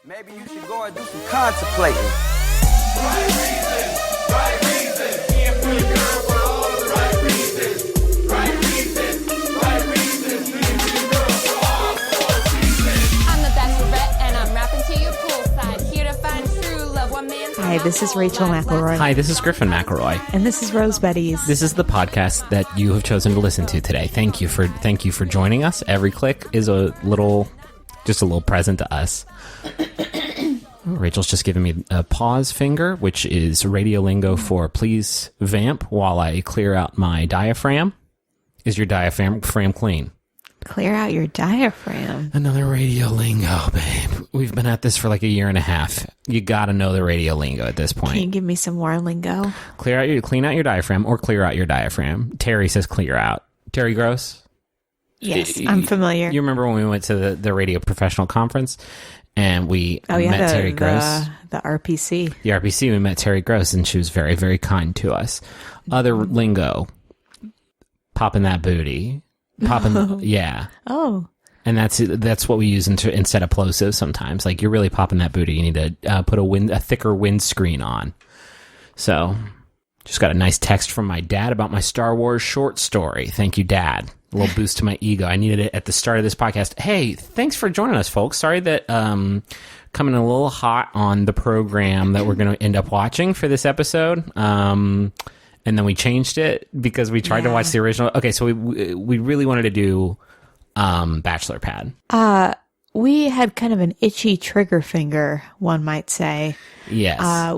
Maybe you should go and do some contemplating. Right reasons, right reasons. Can't put a girl for all the right reasons. Right reasons, right reasons. Can't put a girl for all 4 seasons. I'm the Bachelorette, and I'm rapping to your poolside. Here to find true love. One man. Hi, this is Rachel McElroy. Hi, this is Griffin McElroy. And this is Roze Buddiez. This is the podcast that you have chosen to listen to today. Thank you for joining us. Every click is a little present to us. Rachel's just giving me a pause finger, which is radio lingo for please vamp while I clear out my diaphragm. Is your diaphragm clean? Clear out your diaphragm. Another radio lingo, babe. We've been at this for like a year and a half. You gotta know the radio lingo at this point. Can you give me some more lingo? Clean out your diaphragm or clear out your diaphragm. Terry says clear out. Terry Gross? Yes, I'm familiar. You remember when we went to the radio professional conference and we met Terry Gross? The RPC. The RPC, we met Terry Gross and she was very, very kind to us. Other lingo, popping that booty. Yeah. Oh. And that's what we use instead of plosive sometimes. Like, you're really popping that booty. You need to put a thicker windscreen on. So, just got a nice text from my dad about my Star Wars short story. Thank you, Dad. A little boost to my ego. I needed it at the start of this podcast. Hey, thanks for joining us, folks. Sorry that coming a little hot on the program that we're going to end up watching for this episode. And then we changed it because we tried to watch the original. Okay, so we really wanted to do Bachelor Pad. We had kind of an itchy trigger finger, one might say. Yes.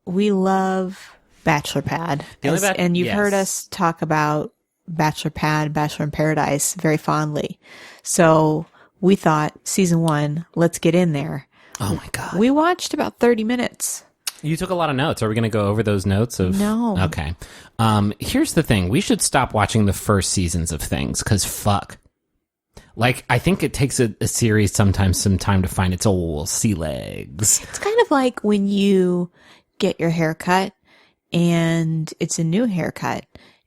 We love Bachelor Pad. And you've heard us talk about Bachelor Pad, Bachelor in Paradise very fondly. So we thought, season 1, let's get in there. Oh my God. We watched about 30 minutes. You took a lot of notes. Are we going to go over those notes? No. Okay. Here's the thing. We should stop watching the first seasons of things, because fuck. Like, I think it takes a series sometimes some time to find its old sea legs. It's kind of like when you get your hair cut and it's a new haircut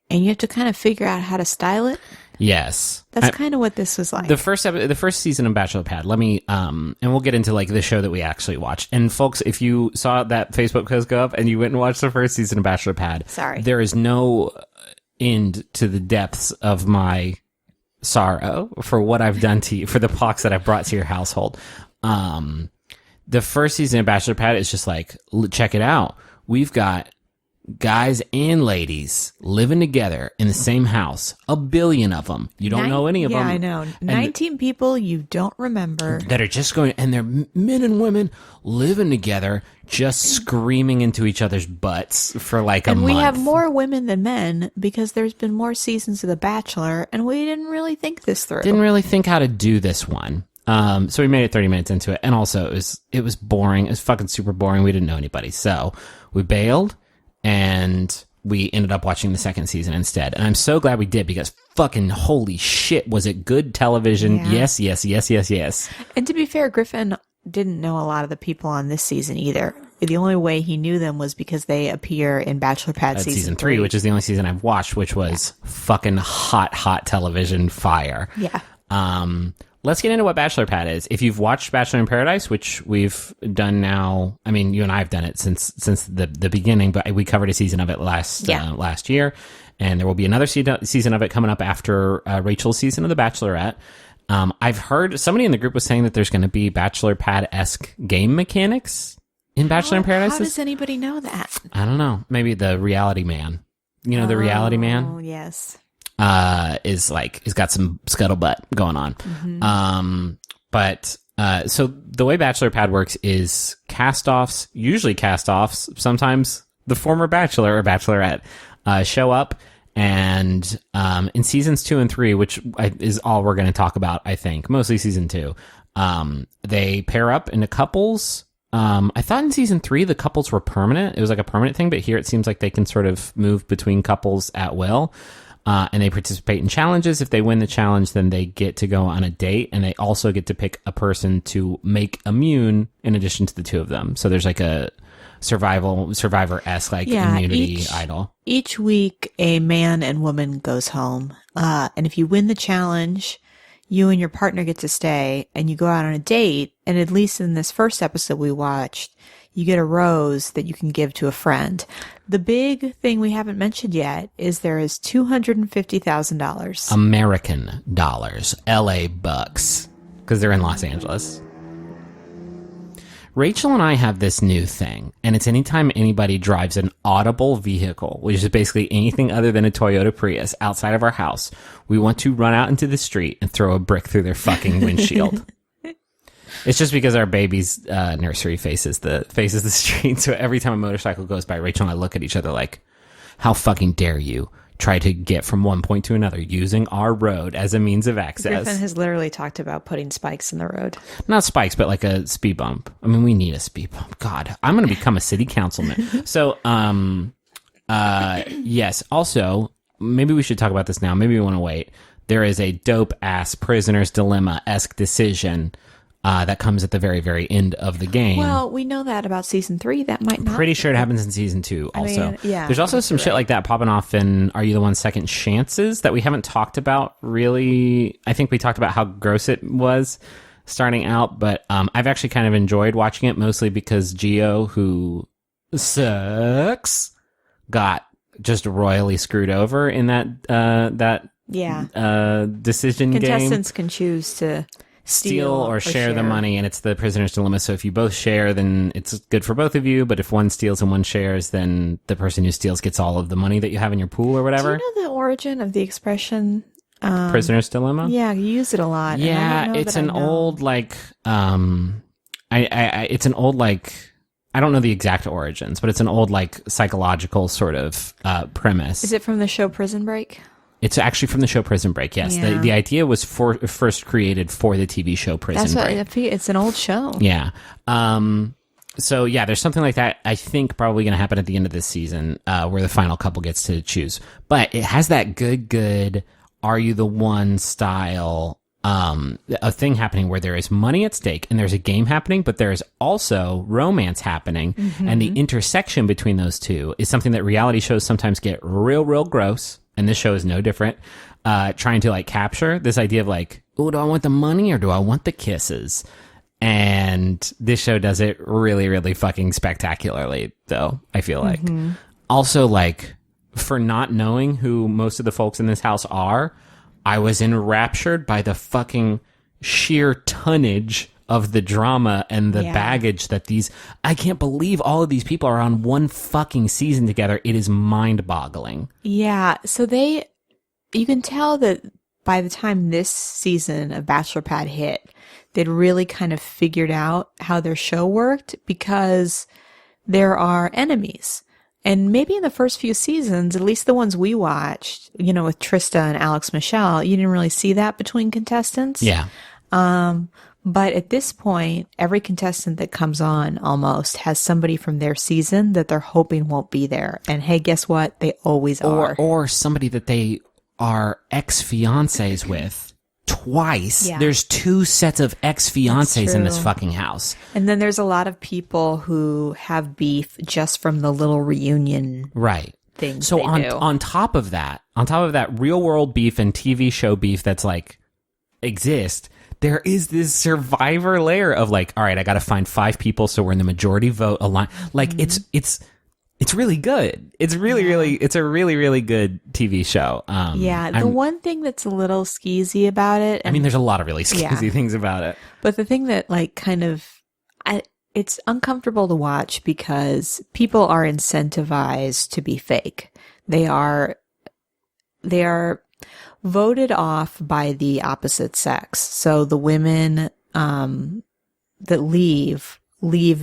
and you have to kind of figure out how to style it. Yes. That's kind of what this was like. The first season of Bachelor Pad, let me, and we'll get into like the show that we actually watched. And folks, if you saw that Facebook post go up and you went and watched the first season of Bachelor Pad, sorry, there is no end to the depths of my sorrow for what I've done to you, for the pox that I've brought to your household. The first season of Bachelor Pad is just like, check it out. We've got guys and ladies living together in the same house, a billion of them. You don't know any of them. Yeah, I know. 19 people you don't remember. That are just going, and they're men and women living together, just screaming into each other's butts for like a month. And we have more women than men because there's been more seasons of The Bachelor, and we didn't really think this through. Didn't really think how to do this one. So we made it 30 minutes into it, and also it was boring. It was fucking super boring. We didn't know anybody. So we bailed. And we ended up watching the second season instead. And I'm so glad we did, because fucking holy shit, was it good television? Yeah. Yes. And to be fair, Griffin didn't know a lot of the people on this season either. The only way he knew them was because they appear in Bachelor Pad season 3, which is the only season I've watched, which was fucking hot television fire. Yeah. Let's get into what Bachelor Pad is. If you've watched Bachelor in Paradise, which we've done now, I mean, you and I have done it since the beginning, but we covered a season of it last year, and there will be another season of it coming up after Rachel's season of The Bachelorette. I've heard somebody in the group was saying that there's going to be Bachelor Pad-esque game mechanics in Bachelor in Paradise. How does anybody know that? I don't know. Maybe the reality man. You know, the reality man? Oh, yes. Is got some scuttlebutt going on. Mm-hmm. So the way Bachelor Pad works is usually cast-offs, sometimes the former Bachelor or Bachelorette, show up, and in seasons 2 and 3, which is all we're going to talk about, I think, mostly season 2, they pair up into couples. I thought in season 3 the couples were permanent. It was like a permanent thing, but here it seems like they can sort of move between couples at will. And they participate in challenges. If they win the challenge, then they get to go on a date, and they also get to pick a person to make immune in addition to the two of them. So there's like a Survivor-esque immunity idol. Each week, a man and woman goes home. And if you win the challenge, you and your partner get to stay and you go out on a date. And at least in this first episode we watched, you get a rose that you can give to a friend. The big thing we haven't mentioned yet is there is $250,000. American dollars. LA bucks. Because they're in Los Angeles. Rachel and I have this new thing, and it's anytime anybody drives an audible vehicle, which is basically anything other than a Toyota Prius, outside of our house, we want to run out into the street and throw a brick through their fucking windshield. It's just because our baby's nursery faces the street, so every time a motorcycle goes by, Rachel and I look at each other like, how fucking dare you try to get from one point to another using our road as a means of access. Griffin has literally talked about putting spikes in the road. Not spikes, but like a speed bump. I mean, we need a speed bump. God, I'm going to become a city councilman. So, yes. Also, maybe we should talk about this now. Maybe we want to wait. There is a dope-ass prisoner's dilemma-esque decision that comes at the very, very end of the game. Well, we know that about season 3. That might not. Pretty sure it happens in season 2 also. I mean, yeah. There's also some shit like that popping off in Are You the One Second Chances that we haven't talked about really. I think we talked about how gross it was starting out, but I've actually kind of enjoyed watching it, mostly because Gio, who sucks, got just royally screwed over in that decision game. Contestants can choose to steal or share the money, and it's the prisoner's dilemma. So if you both share, then it's good for both of you, but if one steals and one shares, then the person who steals gets all of the money that you have in your pool or whatever. Do you know the origin of the expression prisoner's dilemma? Yeah, you use it a lot. Yeah, it's an old like it's an old like, I don't know the exact origins, but it's an old like psychological sort of premise. Is it from the show Prison Break? It's actually from the show Prison Break, yes. Yeah. The idea was first created for the TV show Prison Break. It's an old show. Yeah. So, yeah, there's something like that, I think, probably going to happen at the end of this season where the final couple gets to choose. But it has that good, Are You the One style a thing happening where there is money at stake and there's a game happening, but there is also romance happening. Mm-hmm. And the intersection between those two is something that reality shows sometimes get real gross. And this show is no different, trying to like capture this idea of like, oh, do I want the money or do I want the kisses? And this show does it really fucking spectacularly, though, I feel like. Mm-hmm. Also, like, for not knowing who most of the folks in this house are, I was enraptured by the fucking sheer tonnage of the drama and the baggage that I can't believe all of these people are on one fucking season together. It is mind-boggling. Yeah, so you can tell that by the time this season of Bachelor Pad hit, they'd really kind of figured out how their show worked because there are enemies. And maybe in the first few seasons, at least the ones we watched, with Trista and Alex Michelle, you didn't really see that between contestants. Yeah. But at this point, every contestant that comes on almost has somebody from their season that they're hoping won't be there. And hey, guess what? They always are. Or somebody that they are ex-fiancés with twice. Yeah. There's 2 sets of ex-fiancés in this fucking house. And then there's a lot of people who have beef just from the little reunion things. So on top of that real world beef and TV show beef that's like exist, there is this survivor layer of like, all right, I got to find 5 people so we're in the majority vote align. Like it's really good. It's it's a really good TV show. The one thing that's a little skeezy about it. I mean, there's a lot of really skeezy things about it. But the thing that like kind of, it's uncomfortable to watch because people are incentivized to be fake. They are voted off by the opposite sex. So the women that leave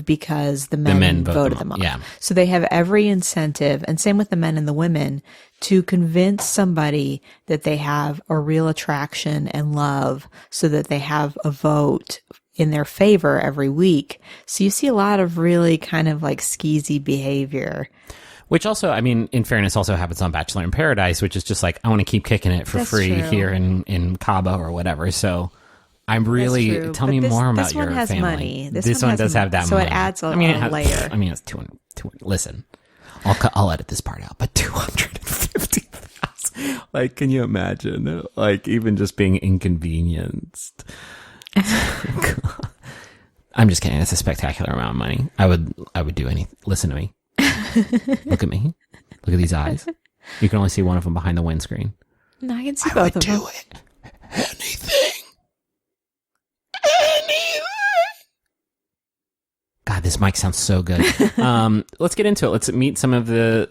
because the men voted them off. Yeah. So they have every incentive, and same with the men and the women, to convince somebody that they have a real attraction and love so that they have a vote in their favor every week. So you see a lot of really kind of like skeezy behavior. Which also, I mean, in fairness, also happens on Bachelor in Paradise, which is just like, I want to keep kicking it for free here in Cabo or whatever. So I'm really, tell me more about your family. This one has money. This one does have that money. So it adds a layer. I mean, it's listen, I'll edit this part out, but $250,000. Like, can you imagine? Like, even just being inconvenienced. I'm just kidding. It's a spectacular amount of money. I would do anything. Listen to me. Look at me. Look at these eyes. You can only see one of them behind the windscreen. No, I can see both of them. I would do it. Anything. God, this mic sounds so good. Let's get into it. Let's meet some of the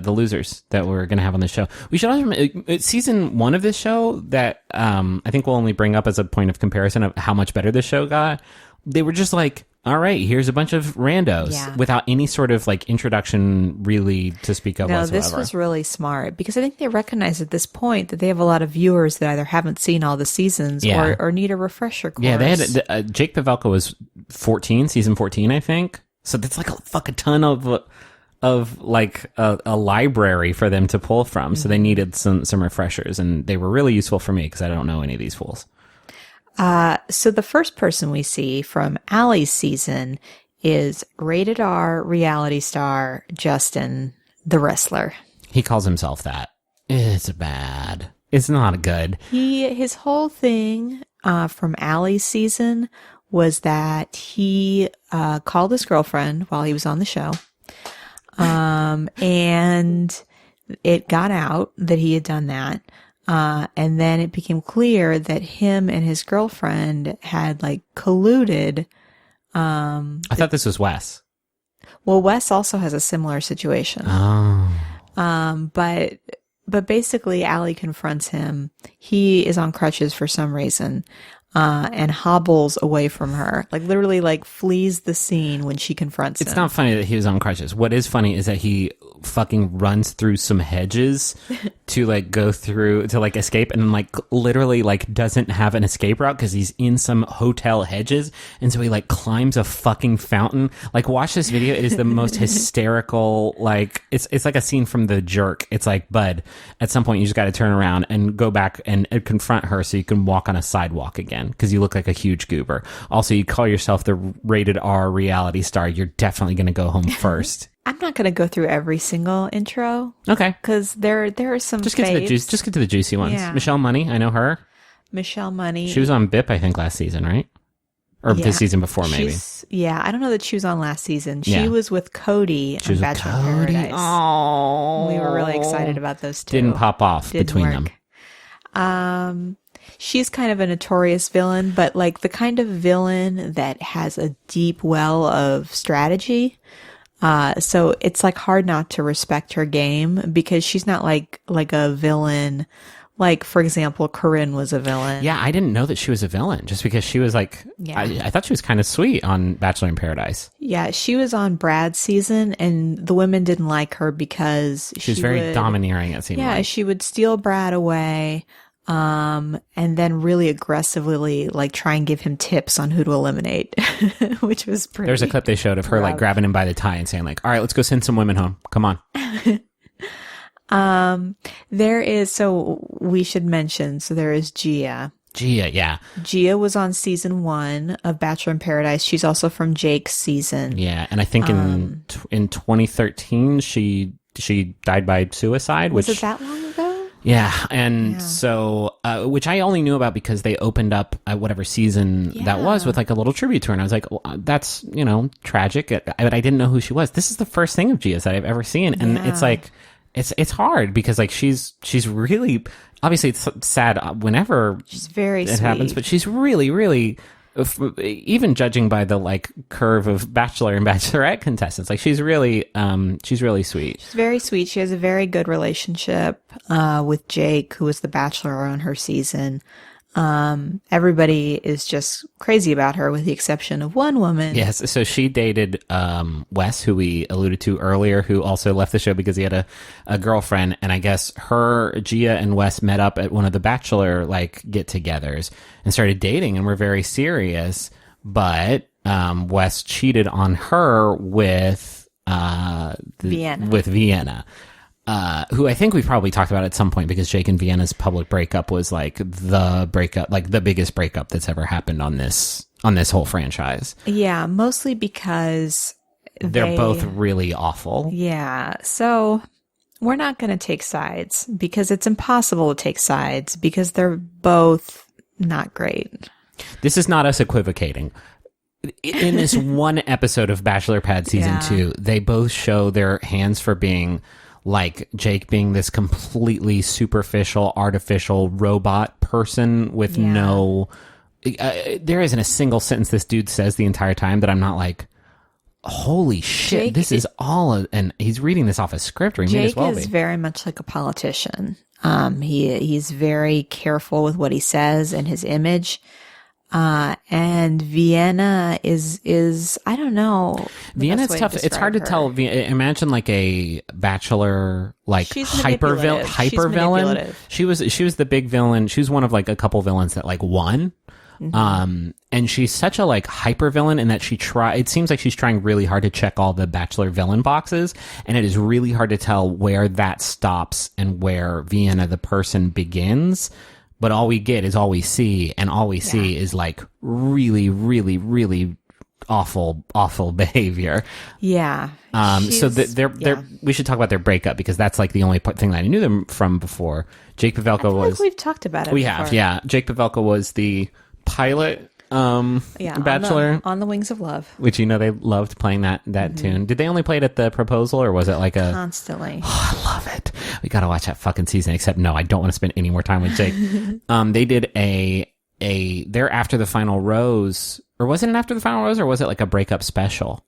losers that we're going to have on the show. We should also season 1 of this show that I think we'll only bring up as a point of comparison of how much better the show got. They were just like, all right, here's a bunch of randos without any sort of like introduction really to speak of whatsoever. No, this was really smart because I think they recognize at this point that they have a lot of viewers that either haven't seen all the seasons or need a refresher course. Yeah, they had Jake Pavelka was 14, season 14, I think. So that's like a fucking ton of like a library for them to pull from. So they needed some refreshers, and they were really useful for me because I don't know any of these fools. So the first person we see from Allie's season is rated R reality star Justin, the wrestler. He calls himself that. It's bad. It's not good. His whole thing from Allie's season was that he called his girlfriend while he was on the show. And it got out that he had done that. And then it became clear that him and his girlfriend had like colluded. I thought this was Wes. Well, Wes also has a similar situation. Oh. But basically Allie confronts him. He is on crutches for some reason. And hobbles away from her, like literally like flees the scene when she confronts him. It's not funny that he was on crutches. What is funny is that he fucking runs through some hedges to like go through to like escape, and then like literally like doesn't have an escape route because he's in some hotel hedges, and so he like climbs a fucking fountain. Like, watch this video. It is the most hysterical. Like, it's like a scene from The Jerk. It's like, bud, at some point you just got to turn around and go back and confront her so you can walk on a sidewalk again, because you look like a huge goober. Also, you call yourself the rated R reality star. You're definitely going to go home first. I'm not going to go through every single intro. Okay. Because there are some Just get to the juicy ones. Yeah. Michelle Money, I know her. Michelle Money. She was on BIP, I think, last season, right? Or the season before, maybe. I don't know that she was on last season. She was with Cody on Bachelor in Paradise. Oh. We were really excited about those two. Didn't pop off between them. She's kind of a notorious villain, but like the kind of villain that has a deep well of strategy. So it's like hard not to respect her game, because she's not like a villain. Like, for example, Corinne was a villain. Yeah, I didn't know that she was a villain, just because she was like, I thought she was kind of sweet on Bachelor in Paradise. Yeah, she was on Brad's season, and the women didn't like her because she was very domineering, it seemed like. Yeah, she would steal Brad away, and then really aggressively like try and give him tips on who to eliminate, which was pretty. There's a clip they showed of her like grabbing him by the tie and saying like, all right, let's go send some women home. Come on. There is, so we should mention, so there is Gia. Yeah. Gia was on season 1 of Bachelor in Paradise. She's also from Jake's season. Yeah, and I think in 2013 she died by suicide. Was it that long ago? Yeah, and so, which I only knew about because they opened up whatever season that was with like a little tribute to her, and I was like, well, that's, tragic, but I didn't know who she was. This is the first thing of Gia's that I've ever seen, and it's like, it's hard because like she's really, obviously it's sad whenever she's very it sweet. happens, but she's really, really, even judging by the like curve of Bachelor and Bachelorette contestants, like she's really sweet. She's very sweet. She has a very good relationship with Jake, who was the Bachelor on her season. Everybody is just crazy about her with the exception of one woman. Yes. So she dated Wes, who we alluded to earlier, who also left the show because he had a girlfriend. And I guess Gia and Wes met up at one of the Bachelor like get-togethers and started dating and were very serious. But Wes cheated on her with Vienna. Who I think we've probably talked about at some point, because Jake and Vienna's public breakup was like the breakup, like the biggest breakup that's ever happened on this whole franchise. Yeah, mostly because they're both really awful. Yeah. So we're not going to take sides because it's impossible to take sides because they're both not great. This is not us equivocating. In this one episode of Bachelor Pad season 2, they both show their hands for being like Jake being this completely superficial, artificial robot person with no... there isn't a single sentence this dude says the entire time that I'm not like, holy shit, Jake, this is all... And he's reading this off a script, or he may as Jake well is be. very much like a politician. He's very careful with what he says and his image. And Vienna is I don't know. Vienna's tough. It's hard to tell. Imagine like a Bachelor, like hyper villain. She was the big villain. She was one of like a couple villains that like won. Mm-hmm. And she's such a like hyper villain in that it seems like she's trying really hard to check all the Bachelor villain boxes, and it is really hard to tell where that stops and where Vienna the person begins. But all we get is all we see, and all we see is like really, really, really awful behavior. Yeah. So we should talk about their breakup because that's like the only thing that I knew them from before. Jake Pavelka was. Like we've talked about it. We have, yeah. Jake Pavelka was the pilot. Bachelor on the Wings of Love, which they loved playing that tune. Did they only play it at the proposal, or was it like a constantly? Oh, I love it. We gotta watch that fucking season. Except no, I don't want to spend any more time with Jake. They did they're after the final rose, or was it an after the final rose, or was it like a breakup special?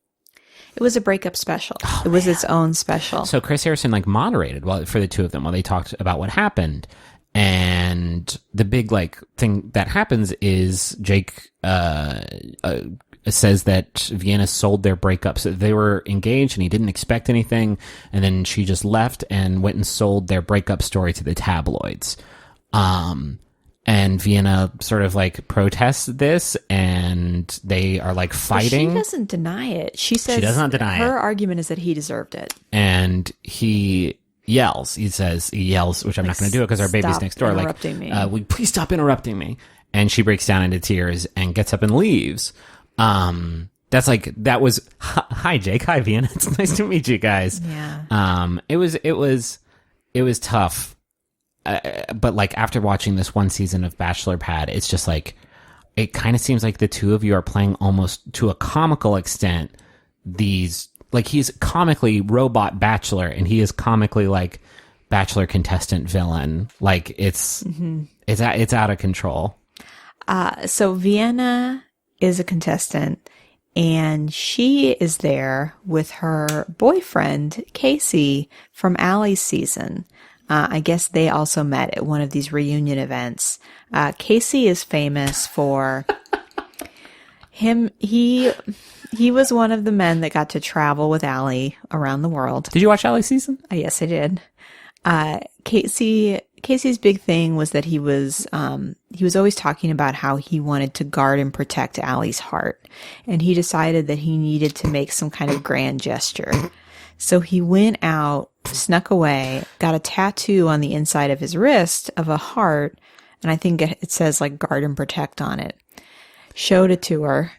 It was a breakup special. It was its own special. So Chris Harrison like moderated for the two of them while they talked about what happened. And the big like thing that happens is Jake says that Vienna sold their breakup. So they were engaged and he didn't expect anything, and then she just left and went and sold their breakup story to the tabloids. And Vienna sort of like protests this, and they are like fighting. But she doesn't deny it. She says she does not deny her argument is that he deserved it. And he yells, which I'm not going to do it because our baby's next door. Interrupting me. Please stop interrupting me. And she breaks down into tears and gets up and leaves. That was, hi Jake, hi Vienna. It's nice to meet you guys. Yeah. It was tough. But like after watching this one season of Bachelor Pad, it's just like, it kind of seems like the two of you are playing almost to a comical extent. Like he's comically robot bachelor and he is comically like Bachelor contestant villain. Like it's out of control. So Vienna is a contestant and she is there with her boyfriend, Casey, from Allie's season. I guess they also met at one of these reunion events. Casey is famous for him. He was one of the men that got to travel with Allie around the world. Did you watch Allie's season? Yes, I did. Casey's big thing was that he was always talking about how he wanted to guard and protect Allie's heart. And he decided that he needed to make some kind of grand gesture. So he went out, snuck away, got a tattoo on the inside of his wrist of a heart. And I think it says like guard and protect on it. Showed it to her.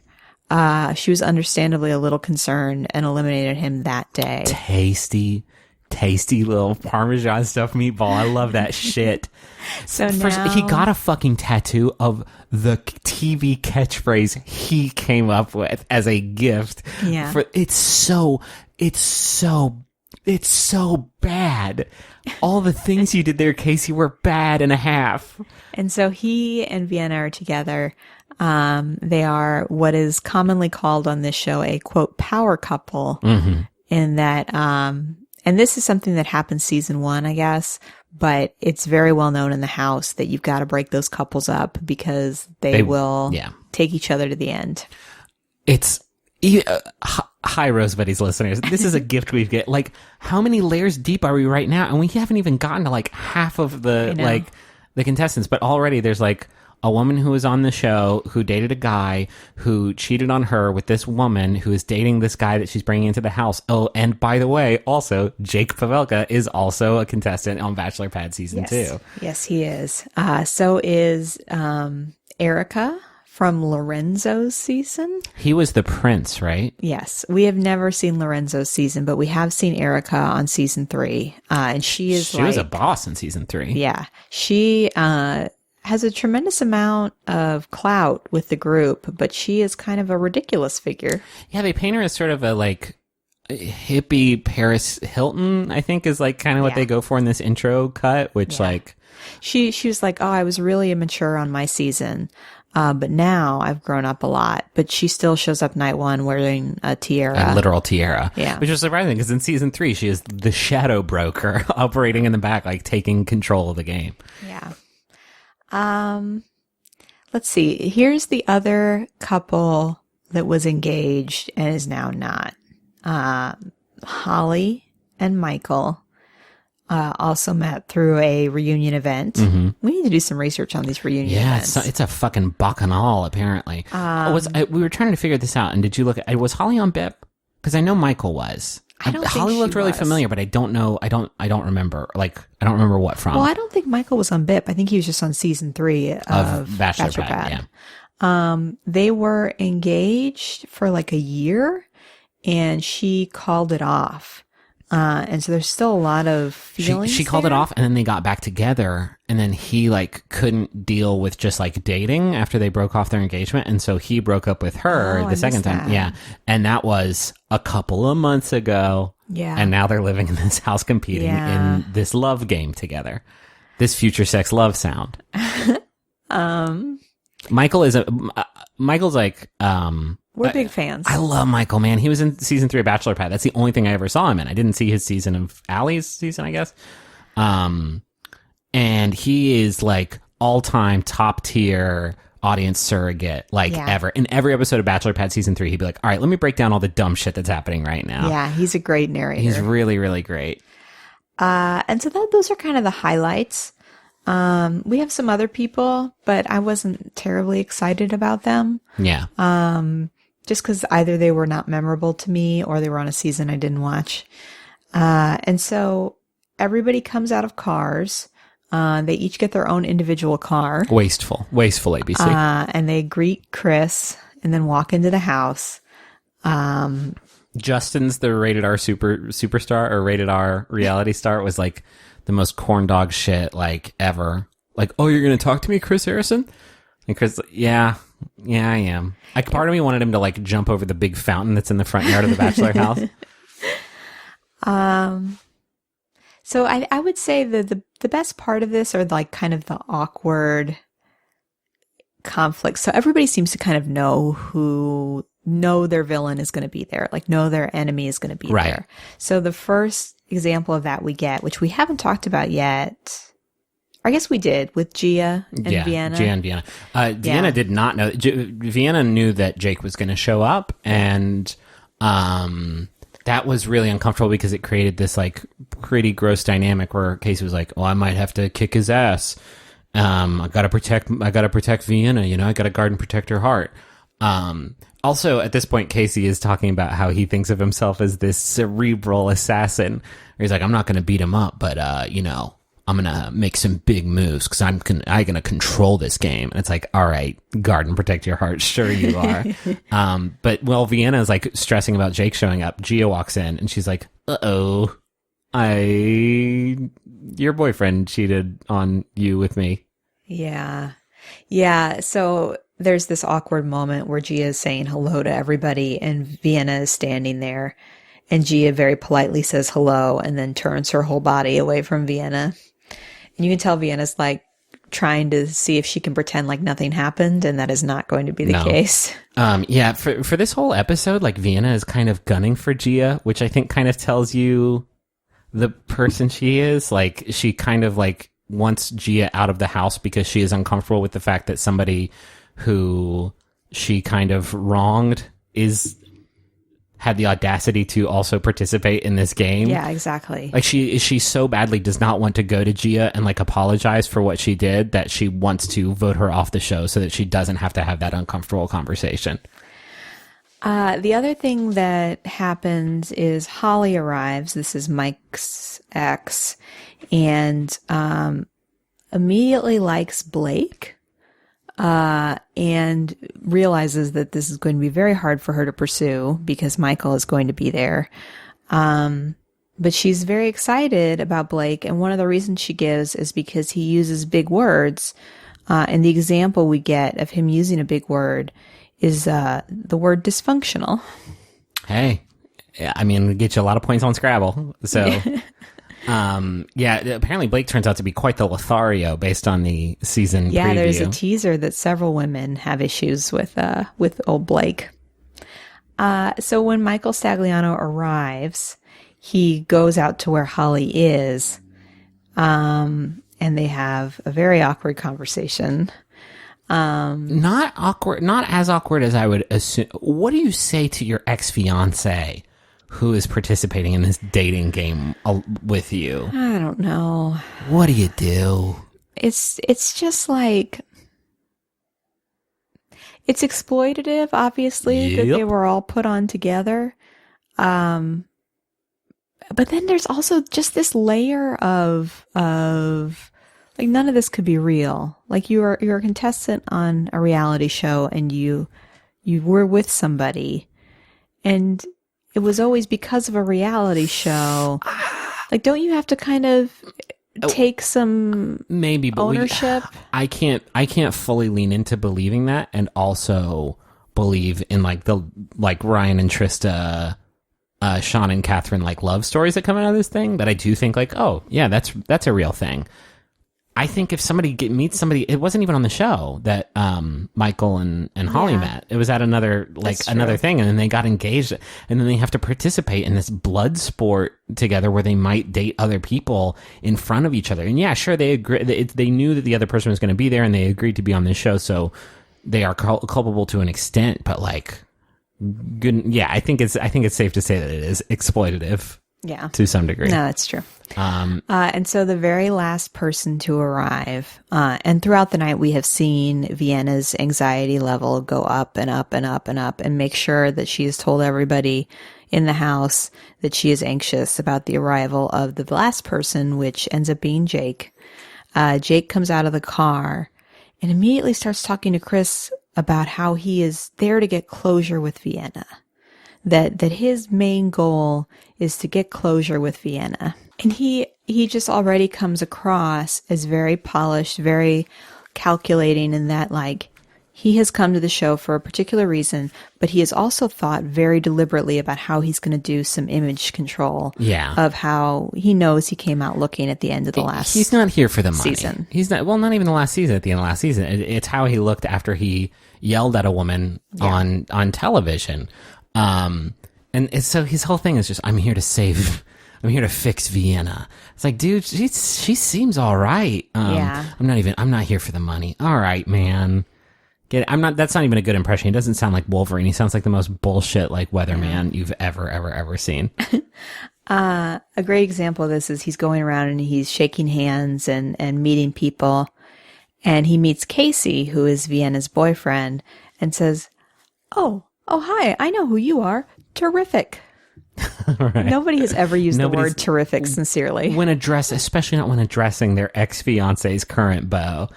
She was understandably a little concerned and eliminated him that day. Tasty little Parmesan stuffed meatball. I love that shit. So first, now he got a fucking tattoo of the TV catchphrase he came up with as a gift. Yeah. It's so bad. All the things you did there, Casey, were bad and a half. And so he and Vienna are together. They are what is commonly called on this show a quote power couple. Mm-hmm. In that, and this is something that happened season 1, I guess, but it's very well known in the house that you've got to break those couples up because they will take each other to the end. It's hi Roze Buddiez listeners. This is a gift we get. Like, how many layers deep are we right now? And we haven't even gotten to like half of the contestants, but already there's like a woman who was on the show who dated a guy who cheated on her with this woman who is dating this guy that she's bringing into the house. Oh, and by the way, also Jake Pavelka is also a contestant on Bachelor Pad season 2. Yes, he is. So is Erica from Lorenzo's season. He was the prince, right? Yes. We have never seen Lorenzo's season, but we have seen Erica on season 3. And she was a boss in season 3. Yeah. She has a tremendous amount of clout with the group, but she is kind of a ridiculous figure. Yeah, they paint her as sort of a like hippie Paris Hilton, I think is like kind of what they go for in this intro cut, which like... She was like, oh, I was really immature on my season. But now I've grown up a lot, but she still shows up night 1 wearing a tiara. A literal tiara. Yeah. Which was surprising because in season 3, she is the shadow broker operating in the back, like taking control of the game. Yeah. Let's see. Here's the other couple that was engaged and is now not. Holly and Michael also met through a reunion event. Mm-hmm. We need to do some research on these reunion events. Yeah, it's a fucking bacchanal, apparently. We were trying to figure this out, and did you look at... Was Holly on BIP? Because I know Michael was. Holly looked really familiar, but I don't know. I don't remember. Like, I don't remember what from. Well, I don't think Michael was on BIP. I think he was just on season 3 of Bachelor Pad. Yeah. They were engaged for like a year, and she called it off. And so there's still a lot of feelings. She called it off, and then they got back together, and then he like couldn't deal with just like dating after they broke off their engagement, and so he broke up with her the second time. Yeah, and that was a couple of months ago. Yeah, and now they're living in this house competing in this love game together. This future sex love sound. Michael's like we're big fans. I love Michael, man. He was in season 3 of Bachelor Pad. That's the only thing I ever saw him in. I didn't see his season of Allie's season, I guess. And he is like all-time top tier audience surrogate, ever. In every episode of Bachelor Pad season 3, he'd be like, all right, let me break down all the dumb shit that's happening right now. Yeah, he's a great narrator. He's really, really great. And so those are kind of the highlights. We have some other people, but I wasn't terribly excited about them. Yeah. Just because either they were not memorable to me or they were on a season I didn't watch. And so everybody comes out of cars. They each get their own individual car. Wasteful ABC. And they greet Chris and then walk into the house. Justin's the rated R superstar or rated R reality star was like the most corn dog shit like ever. Like, oh, you're going to talk to me, Chris Harrison? And Chris, yeah, I am. Like, part of me wanted him to like jump over the big fountain that's in the front yard of the Bachelor house. So I would say that the best part of this are like kind of the awkward conflicts. So everybody seems to kind of know their villain is going to be there, like know their enemy is going to be there. So the first example of that we get, which we haven't talked about yet, I guess we did with Gia and Vienna. Gia and Vienna. Vienna did not know. Vienna knew that Jake was going to show up, and that was really uncomfortable because it created this like pretty gross dynamic where Casey was like, "Oh, I might have to kick his ass. I gotta protect Vienna. You know, I gotta guard and protect her heart." Also, at this point, Casey is talking about how he thinks of himself as this cerebral assassin. He's like, "I'm not going to beat him up, but I'm going to make some big moves because I'm going to control this game." And it's like, all right, guard and protect your heart. Sure you are. But while Vienna is like stressing about Jake showing up, Gia walks in and she's like, uh-oh, your boyfriend cheated on you with me. Yeah. Yeah. So there's this awkward moment where Gia is saying hello to everybody and Vienna is standing there, and Gia very politely says hello and then turns her whole body away from Vienna. And you can tell Vienna's like trying to see if she can pretend like nothing happened, and that is not going to be the case. Yeah, for this whole episode, like Vienna is kind of gunning for Gia, which I think kind of tells you the person she is. Like, she kind of like wants Gia out of the house because she is uncomfortable with the fact that somebody who she kind of wronged had the audacity to also participate in this game. Yeah, exactly. Like, she so badly does not want to go to Gia and like apologize for what she did that she wants to vote her off the show so that she doesn't have to have that uncomfortable conversation. The other thing that happens is Holly arrives. This is Mike's ex, and immediately likes Blake. and realizes that this is going to be very hard for her to pursue because Michael is going to be there. But she's very excited about Blake, and one of the reasons she gives is because he uses big words. And the example we get of him using a big word is the word dysfunctional. Hey, I mean, it gets you a lot of points on Scrabble. So, apparently Blake turns out to be quite the Lothario based on the season preview. Yeah, there's a teaser that several women have issues with old Blake. So when Michael Stagliano arrives, he goes out to where Holly is, and they have a very awkward conversation. Not as awkward as I would assume. What do you say to your ex-fiance who is participating in this dating game with you? I don't know. What do you do? It's just like, it's exploitative, obviously, that they were all put on together. But then there's also just this layer of like, none of this could be real. Like, you're a contestant on a reality show and you were with somebody, and it was always because of a reality show. Like, don't you have to kind of take some maybe but ownership? I can't fully lean into believing that, and also believe in like Ryan and Trista, Sean and Catherine, like, love stories that come out of this thing. But I do think, like, oh yeah, that's a real thing. I think if somebody meets somebody, it wasn't even on the show that Michael and Holly met. It was at another thing, and then they got engaged, and then they have to participate in this blood sport together where they might date other people in front of each other. And yeah, sure, they agree. They knew that the other person was going to be there, and they agreed to be on this show, so they are culpable to an extent. But like, good, yeah, I think it's safe to say that it is exploitative. Yeah, to some degree. No, that's true. And so the very last person to arrive, and throughout the night, we have seen Vienna's anxiety level go up and up and up and up, and make sure that she has told everybody in the house that she is anxious about the arrival of the last person, which ends up being Jake. Jake comes out of the car and immediately starts talking to Chris about how he is there to get closure with Vienna. That his main goal is to get closure with Vienna. And he just already comes across as very polished, very calculating, in that, like, he has come to the show for a particular reason, but he has also thought very deliberately about how he's going to do some image control. Yeah. Of how he knows he came out looking at the end of the last season. He's not here for the money. Season. He's not, well, not even the last season, at the end of the last season. It's how he looked after he yelled at a woman on television. So his whole thing is just, I'm here to fix Vienna. It's like, dude, she seems all right. I'm not here for the money. All right, man. That's not even a good impression. He doesn't sound like Wolverine. He sounds like the most bullshit, like, weatherman you've ever seen. A great example of this is he's going around and he's shaking hands and meeting people. And he meets Casey, who is Vienna's boyfriend, and says, Oh, hi, I know who you are. Terrific. Right. Nobody has ever used the word terrific sincerely. Especially not when addressing their ex-fiance's current beau.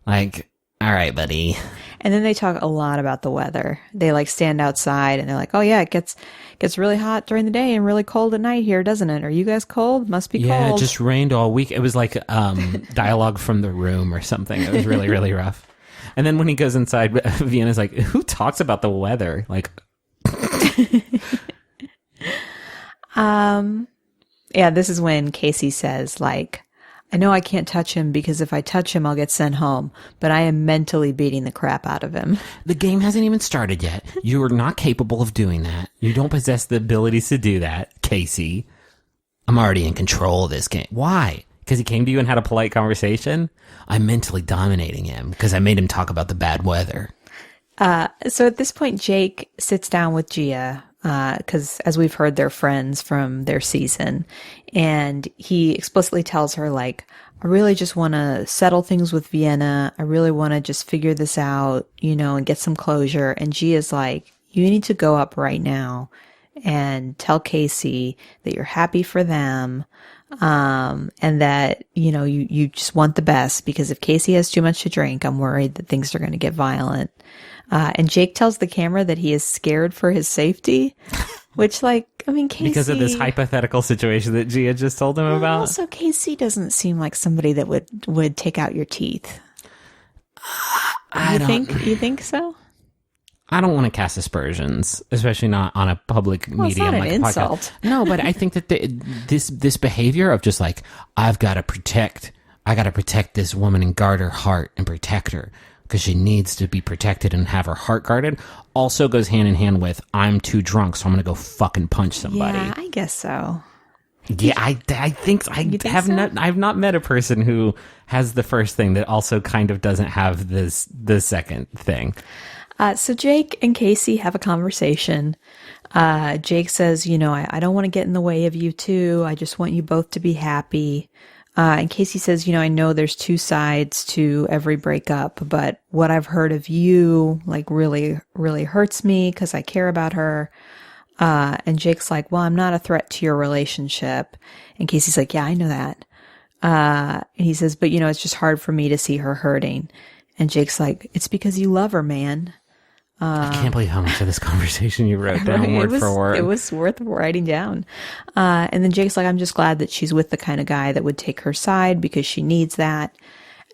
Like, all right, buddy. And then they talk a lot about the weather. They, like, stand outside and they're like, oh yeah, it gets really hot during the day and really cold at night here, doesn't it? Are you guys cold? Must be cold. Yeah, it just rained all week. It was like dialogue from The Room or something. It was really, really rough. And then when he goes inside, Vienna's like, who talks about the weather? Like, yeah, this is when Casey says, like, I know I can't touch him because if I touch him, I'll get sent home, but I am mentally beating the crap out of him. The game hasn't even started yet. You are not capable of doing that. You don't possess the abilities to do that, Casey. I'm already in control of this game. Why? Because he came to you and had a polite conversation? I'm mentally dominating him because I made him talk about the bad weather. So at this point, Jake sits down with Gia, because as we've heard, they're friends from their season. And he explicitly tells her, like, I really just want to settle things with Vienna. I really want to just figure this out, and get some closure. And Gia's like, you need to go up right now and tell Casey that you're happy for them, And that, you just want the best because if Casey has too much to drink, I'm worried that things are going to get violent. And Jake tells the camera that he is scared for his safety, which Casey... Because of this hypothetical situation that Gia just told him about? Also, Casey doesn't seem like somebody that would take out your teeth. You think so? I don't want to cast aspersions, especially not on a public medium. It's not like an a insult. Podcast. No, but I think that this behavior of just like, I got to protect this woman and guard her heart and protect her because she needs to be protected and have her heart guarded also goes hand in hand with, I'm too drunk, so I'm going to go fucking punch somebody. Yeah, I guess so. Yeah, I think I've not met a person who has the first thing that also kind of doesn't have the second thing. So Jake and Casey have a conversation. Jake says, I don't want to get in the way of you two. I just want you both to be happy. And Casey says, I know there's two sides to every breakup, but what I've heard of you, really, really hurts me because I care about her. And Jake's like, well, I'm not a threat to your relationship. And Casey's like, yeah, I know that. And he says, but it's just hard for me to see her hurting. And Jake's like, it's because you love her, man. I can't believe how much of this conversation you wrote down word for word. It was worth writing down. And then Jake's like, I'm just glad that she's with the kind of guy that would take her side because she needs that.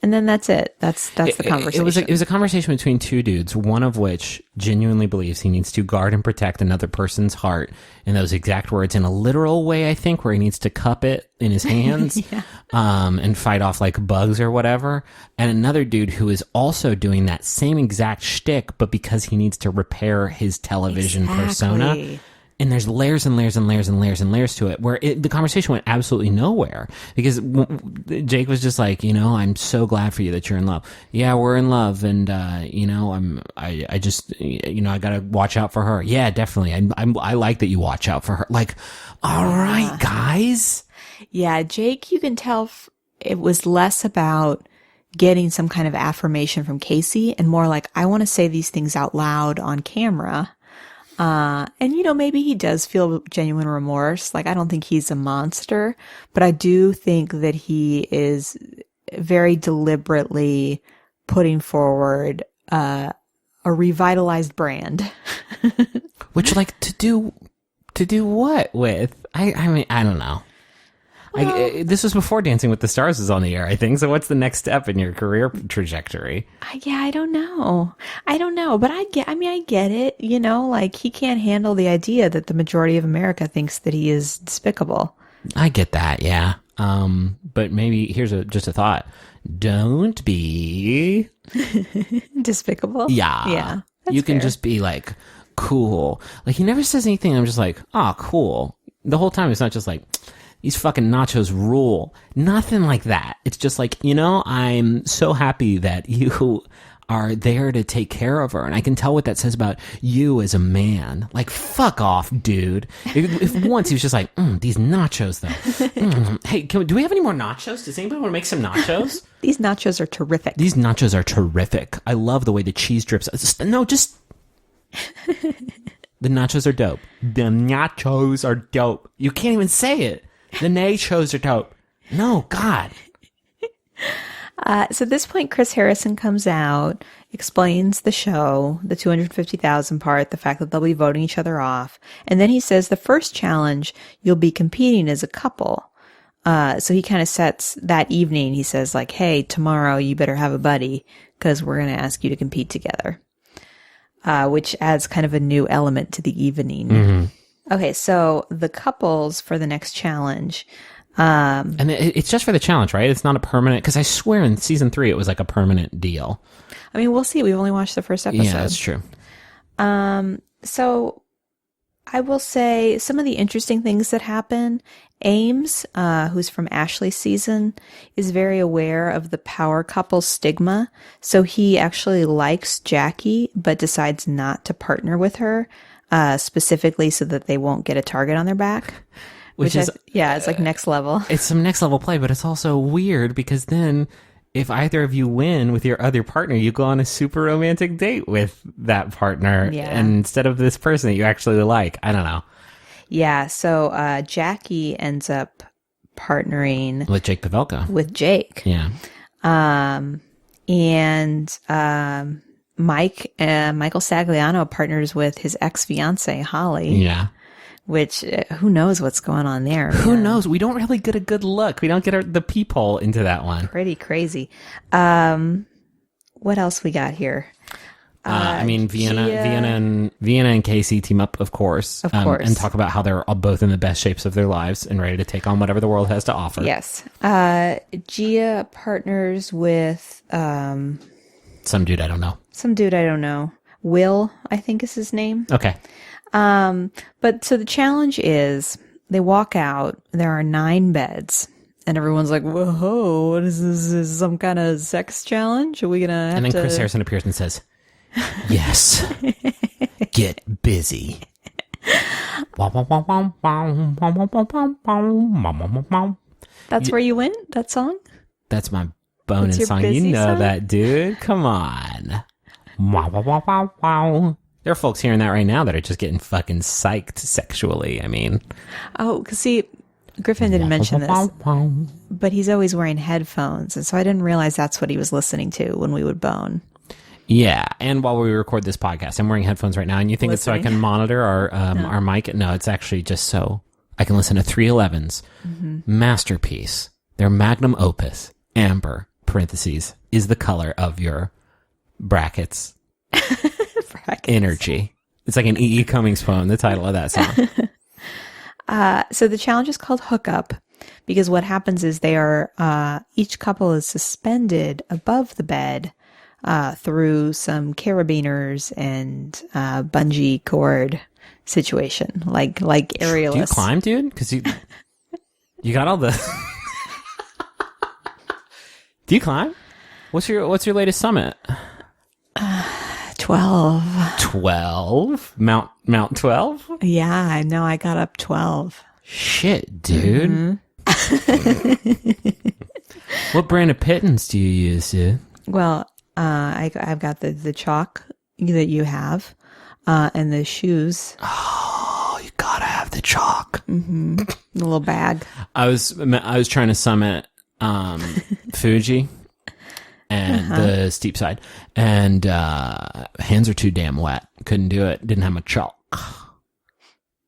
And then that's it. That's the conversation. It was a conversation between two dudes, one of which genuinely believes he needs to guard and protect another person's heart in those exact words in a literal way, I think, where he needs to cup it in his hands and fight off like bugs or whatever. And another dude who is also doing that same exact shtick, but because he needs to repair his television persona. And there's layers and layers and layers and layers and layers to it where the conversation went absolutely nowhere because Jake was just like, I'm so glad for you that you're in love. Yeah, we're in love. And, I just, I got to watch out for her. Yeah, definitely. I like that you watch out for her. Like, all right, guys. Yeah, Jake, you can tell it was less about getting some kind of affirmation from Casey and more like, I want to say these things out loud on camera. And maybe he does feel genuine remorse. I don't think he's a monster, but I do think that he is very deliberately putting forward, a revitalized brand. Which to do what with? I mean, I don't know. Well, this was before Dancing with the Stars was on the air, I think. So what's the next step in your career trajectory? I don't know. But I get it. He can't handle the idea that the majority of America thinks that he is despicable. I get that. Yeah. But maybe here's just a thought. Don't be despicable. Yeah. Yeah. You can fair. just be cool. He never says anything. I'm just oh, cool. The whole time it's not just these fucking nachos rule. Nothing like that. It's just I'm so happy that you are there to take care of her. And I can tell what that says about you as a man. Fuck off, dude. If once he was just these nachos though. Hey, do we have any more nachos? Does anybody want to make some nachos? These nachos are terrific. These nachos are terrific. I love the way the cheese drips. The nachos are dope. The nachos are dope. You can't even say it. The nachos are dope. No, God. So at this point, Chris Harrison comes out, explains the show, the 250,000 part, the fact that they'll be voting each other off. And then he says the first challenge, you'll be competing as a couple. So he kind of sets that evening. He says hey, tomorrow you better have a buddy because we're going to ask you to compete together. Which adds kind of a new element to the evening. Mm-hmm. Okay, so the couples for the next challenge. And it's just for the challenge, right? It's not a permanent, because I swear in season 3 it was a permanent deal. I mean, we'll see. We've only watched the first episode. Yeah, that's true. So I will say some of the interesting things that happen. Ames, who's from Ashley's season, is very aware of the power couple stigma. So he actually likes Jackie, but decides not to partner with her. Specifically so that they won't get a target on their back. Which is, it's next level. It's some next level play, but it's also weird because then if either of you win with your other partner, you go on a super romantic date with that partner and instead of this person that you actually like. I don't know. Yeah, so Jackie ends up partnering with Jake Pavelka. with Jake. Yeah. Michael Sagliano partners with his ex-fiancée, Holly. Yeah. Which, who knows what's going on there? Who knows? We don't really get a good look. We don't get the peephole into that one. Pretty crazy. What else we got here? Vienna and Casey team up, of course. And talk about how they're all both in the best shapes of their lives and ready to take on whatever the world has to offer. Yes. Gia partners with some dude I don't know. Will, I think is his name. Okay. But so the challenge is they walk out, there are 9 beds, and everyone's like, whoa, what is this? Is this some kind of sex challenge? Are we going to have And then Chris Harrison appears and says, yes, get busy. That's where you went? That song? That's my bonus song. You know song? That, dude. Come on. There are folks hearing that right now that are just getting fucking psyched sexually. I mean. Oh, because see, Griffin didn't mention this, but he's always wearing headphones. And so I didn't realize that's what he was listening to when we would bone. Yeah. And while we record this podcast, I'm wearing headphones right now. And you think it's so I can monitor our mic? No, it's actually just so I can listen to 311's masterpiece, their magnum opus, Amber, parentheses, is the color of your brackets. Energy. It's like an E.E. Cummings poem, the title of that song. So the challenge is called Hookup because what happens is they are, each couple is suspended above the bed through some carabiners and bungee cord situation, like aerialists. Do you climb, dude? Because you got all the... Do you climb? What's your latest summit? 12. 12? Mount 12? Yeah, I know. I got up 12. Shit, dude. What brand of pittance do you use, dude? Well, I've got the chalk that you have, and the shoes. Oh, you gotta have the chalk. Mm-hmm. The little bag. I was trying to summit Fuji. And the steep side. And hands are too damn wet. Couldn't do it. Didn't have my chalk.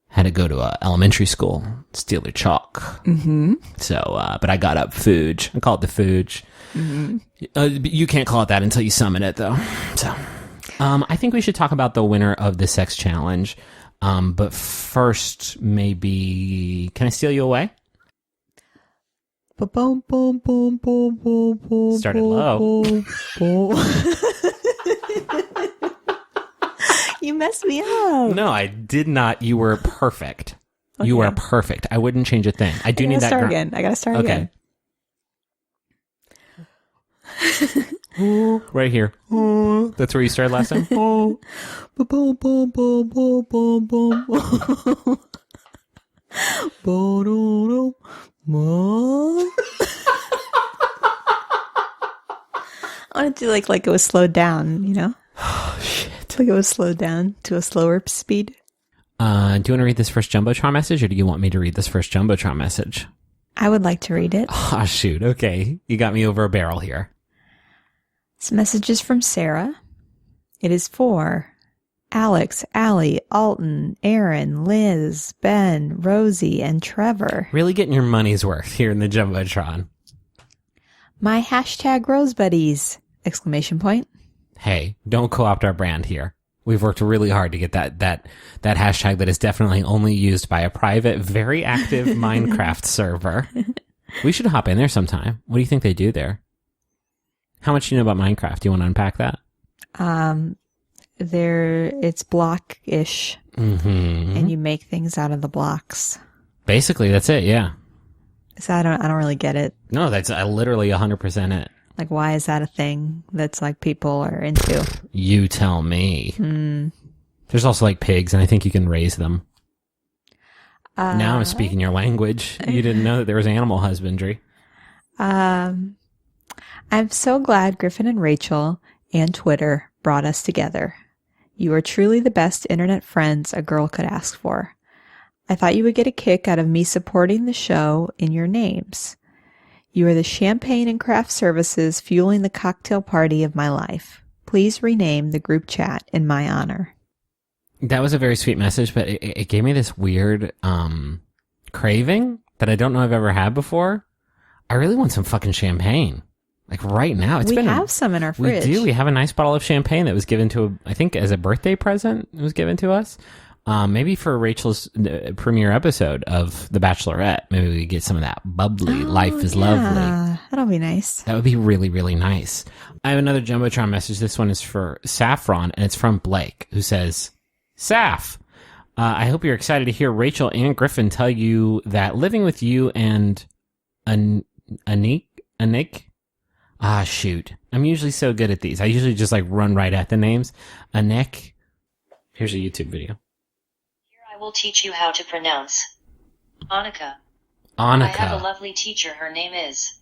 Had to go to elementary school, steal their chalk. Mm-hmm. So, but I got up Fuge. I call it the Fuge. Mm-hmm. You can't call it that until you summit it, though. So, I think we should talk about the winner of the sex challenge. But first, maybe... Can I steal you away? Started low. You messed me up. No, I did not. You were perfect. Okay. You were perfect. I wouldn't change a thing. I do need that. I gotta start again. Right here. That's where you started last time. I want to do like it was slowed down, you know? Oh, shit. Like it was slowed down to a slower speed. Do you want to read this first Jumbotron message, or do you want me to read this first Jumbotron message? I would like to read it. Oh, shoot. Okay. You got me over a barrel here. This message is from Sarah. It is for Alex, Allie, Alton, Aaron, Liz, Ben, Rosie, and Trevor. Really getting your money's worth here in the Jumbotron. My hashtag Roze Buddiez! Exclamation point. Hey, don't co-opt our brand here. We've worked really hard to get that hashtag that is definitely only used by a private, very active Minecraft server. We should hop in there sometime. What do you think they do there? How much do you know about Minecraft? Do you want to unpack that? It's block-ish. Mm-hmm. And you make things out of the blocks. Basically, that's it, yeah. So I don't really get it. No, that's literally 100% it. Like, why is that a thing that's like people are into? You tell me. There's also like pigs, and I think you can raise them. Now I'm speaking your language. You didn't know that there was animal husbandry. I'm so glad Griffin and Rachel and Twitter brought us together. You are truly the best internet friends a girl could ask for. I thought you would get a kick out of me supporting the show in your names. You are the champagne and craft services fueling the cocktail party of my life. Please rename the group chat in my honor. That was a very sweet message, but it gave me this weird craving that I don't know I've ever had before. I really want some fucking champagne. Like right now. We have some in our fridge. We do. We have a nice bottle of champagne that was given to, I think, as a birthday present. It was given to us. Maybe for Rachel's premiere episode of The Bachelorette, maybe we get some of that bubbly. Life is lovely. That'll be nice. That would be really, really nice. I have another Jumbotron message. This one is for Saffron, and it's from Blake, who says, Saf, I hope you're excited to hear Rachel and Griffin tell you that living with you and Anik? Shoot. I'm usually so good at these. I usually just run right at the names. Anik. Here's a YouTube video. I will teach you how to pronounce Annika. Annika. I have a lovely teacher. Her name is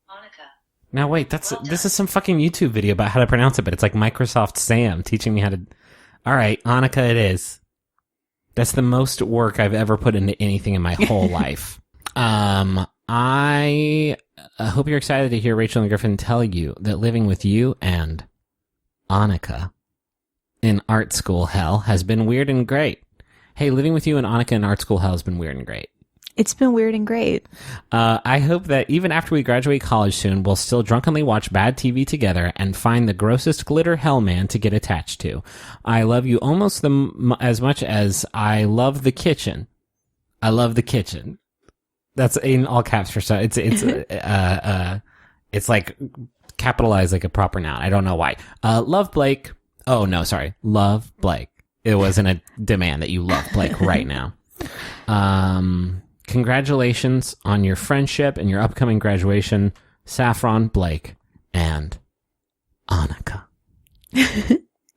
Annika. Now wait, this is some fucking YouTube video about how to pronounce it, but it's like Microsoft Sam teaching me how to. All right, Annika, it is. That's the most work I've ever put into anything in my whole life. I hope you're excited to hear Rachel and Griffin tell you that living with you and Annika in art school hell has been weird and great. Hey, living with you and Annika in art school hell has been weird and great. It's been weird and great. I hope that even after we graduate college soon, we'll still drunkenly watch bad TV together and find the grossest glitter hell man to get attached to. I love you almost as much as I love the kitchen. I love the kitchen. That's in all caps for stuff. It's like capitalized like a proper noun. I don't know why. Love Blake. Oh no, sorry. Love Blake. It wasn't a demand that you love Blake right now. Congratulations on your friendship and your upcoming graduation, Saffron, Blake, and Annika.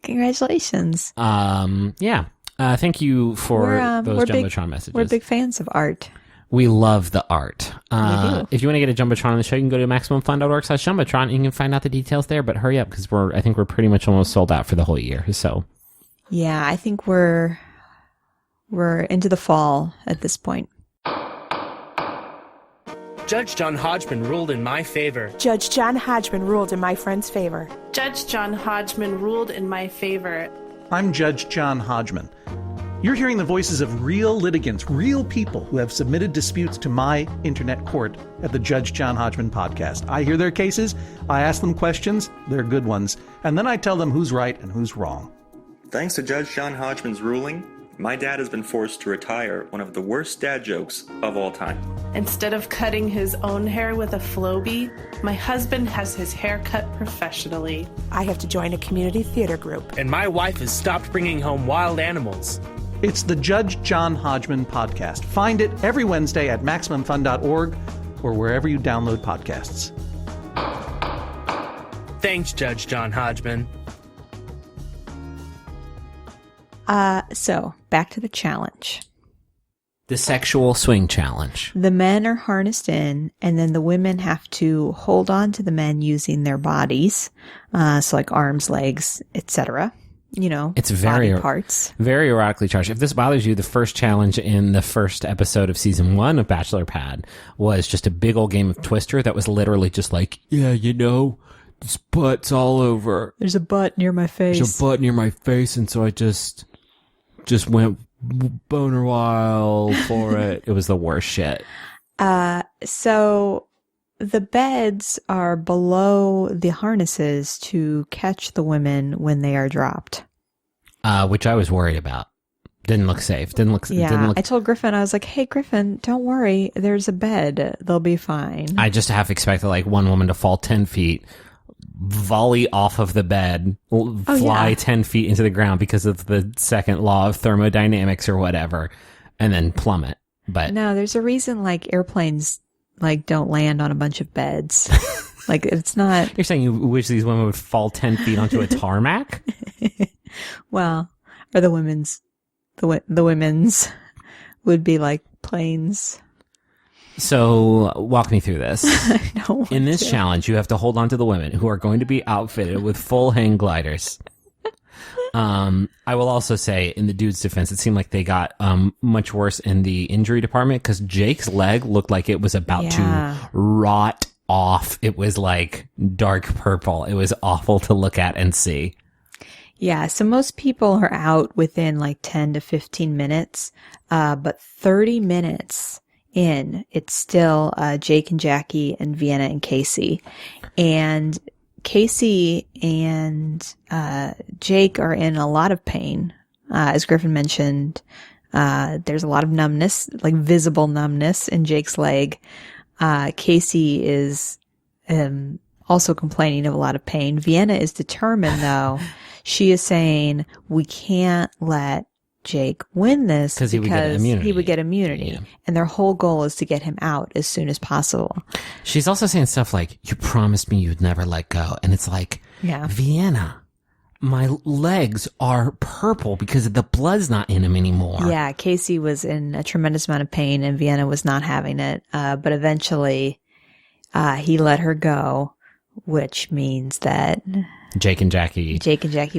Congratulations. Yeah. Thank you for those Jumbotron messages. We're big fans of art. We love the art. We do. If you want to get a Jumbotron on the show, you can go to MaximumFun.org/Jumbotron and you can find out the details there, but hurry up because I think we're pretty much almost sold out for the whole year. So, yeah, I think we're into the fall at this point. Judge John Hodgman ruled in my favor. Judge John Hodgman ruled in my friend's favor. Judge John Hodgman ruled in my favor. I'm Judge John Hodgman. You're hearing the voices of real litigants, real people who have submitted disputes to my internet court at the Judge John Hodgman podcast. I hear their cases, I ask them questions, they're good ones, and then I tell them who's right and who's wrong. Thanks to Judge John Hodgman's ruling, my dad has been forced to retire one of the worst dad jokes of all time. Instead of cutting his own hair with a Flowbee, my husband has his hair cut professionally. I have to join a community theater group. And my wife has stopped bringing home wild animals. It's the Judge John Hodgman podcast. Find it every Wednesday at MaximumFun.org or wherever you download podcasts. Thanks, Judge John Hodgman. So, back to the challenge. The sexual swing challenge. The men are harnessed in, and then the women have to hold on to the men using their bodies, so like arms, legs, etc. It's very body parts. Very erotically charged. If this bothers you, the first challenge in the first episode of season 1 of Bachelor Pad was just a big old game of Twister that was literally just like, this butt's all over. There's a butt near my face. There's a butt near my face, and so I just went boner wild for it. It was the worst shit. So the beds are below the harnesses to catch the women when they are dropped. Which I was worried about. Didn't look safe. I told Griffin, I was like, hey, Griffin, don't worry. There's a bed. They'll be fine. I just half expected one woman to fall 10 feet, volley off of the bed, fly 10 feet into the ground because of the second law of thermodynamics or whatever, and then plummet. But no, there's a reason airplanes don't land on a bunch of beds. It's not. You're saying you wish these women would fall 10 feet onto a tarmac? Well, or the women's would be like planes. So walk me through this. In this to. challenge, you have to hold on to the women who are going to be outfitted with full hang gliders. I will also say, in the dude's defense, it seemed like they got much worse in the injury department because Jake's leg looked like it was about to rot off. It was like dark purple. It was awful to look at and see. Yeah, so most people are out within like 10 to 15 minutes, but 30 minutes in, it's still Jake and Jackie and Vienna and Casey. And Casey and Jake are in a lot of pain. As Griffin mentioned, there's a lot of numbness, like visible numbness in Jake's leg. Casey is also complaining of a lot of pain. Vienna is determined, though. She is saying, we can't let Jake win this because he would get immunity. Yeah. And their whole goal is to get him out as soon as possible. She's also saying stuff like, you promised me you'd never let go. And it's like, Vienna, my legs are purple because the blood's not in them anymore. Yeah, Casey was in a tremendous amount of pain and Vienna was not having it. But eventually he let her go, which means that Jake and Jackie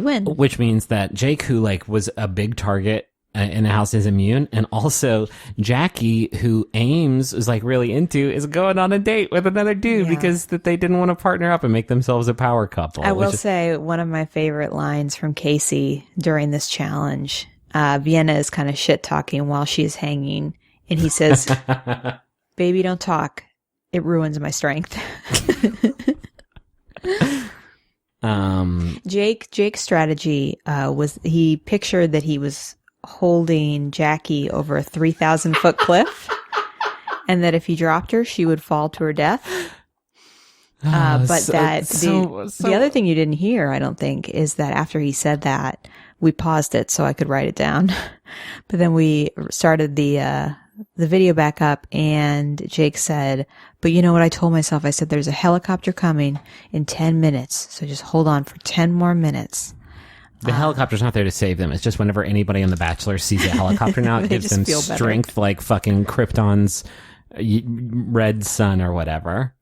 win. Which means that Jake, who like was a big target in the house, is immune, and also Jackie, who Ames is like really into, is going on a date with another dude because that they didn't want to partner up and make themselves a power couple. I will say one of my favorite lines from Casey during this challenge. Vienna is kind of shit talking while she's hanging, and he says, "Baby, don't talk. It ruins my strength." Jake's strategy was he pictured that he was holding Jackie over a 3,000-foot cliff, and that if he dropped her, she would fall to her death. The other thing you didn't hear, I don't think, is that after he said that, we paused it so I could write it down. But then we started the video back up, and Jake said, "But you know what I told myself? I said, there's a helicopter coming in 10 minutes. So just hold on for 10 more minutes." The helicopter's not there to save them. It's just whenever anybody on The Bachelor sees a helicopter now, it gives them strength like fucking Krypton's red sun or whatever.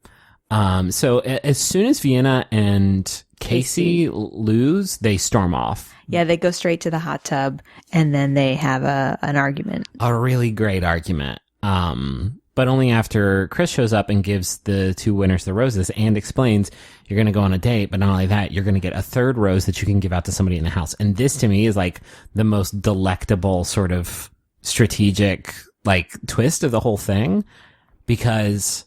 So as soon as Vienna and Casey lose, they storm off. Yeah, they go straight to the hot tub, and then they have an argument. A really great argument. But only after Chris shows up and gives the two winners the roses and explains, you're going to go on a date, but not only that, you're going to get a third rose that you can give out to somebody in the house. And this to me is like the most delectable sort of strategic like twist of the whole thing, because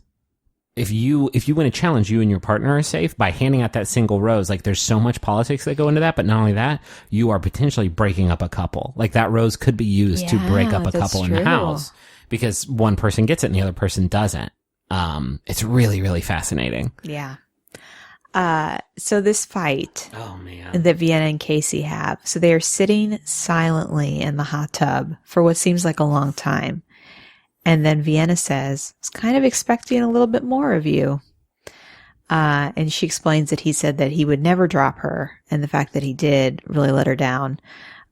if you win a challenge, you and your partner are safe by handing out that single rose. Like there's so much politics that go into that, but not only that, you are potentially breaking up a couple. Like that rose could be used to break up a couple in the house because one person gets it and the other person doesn't. It's really, really fascinating. Yeah. So this fight that Vienna and Casey have, so they are sitting silently in the hot tub for what seems like a long time. And then Vienna says, "I was kind of expecting a little bit more of you." And she explains that he said that he would never drop her. And the fact that he did really let her down.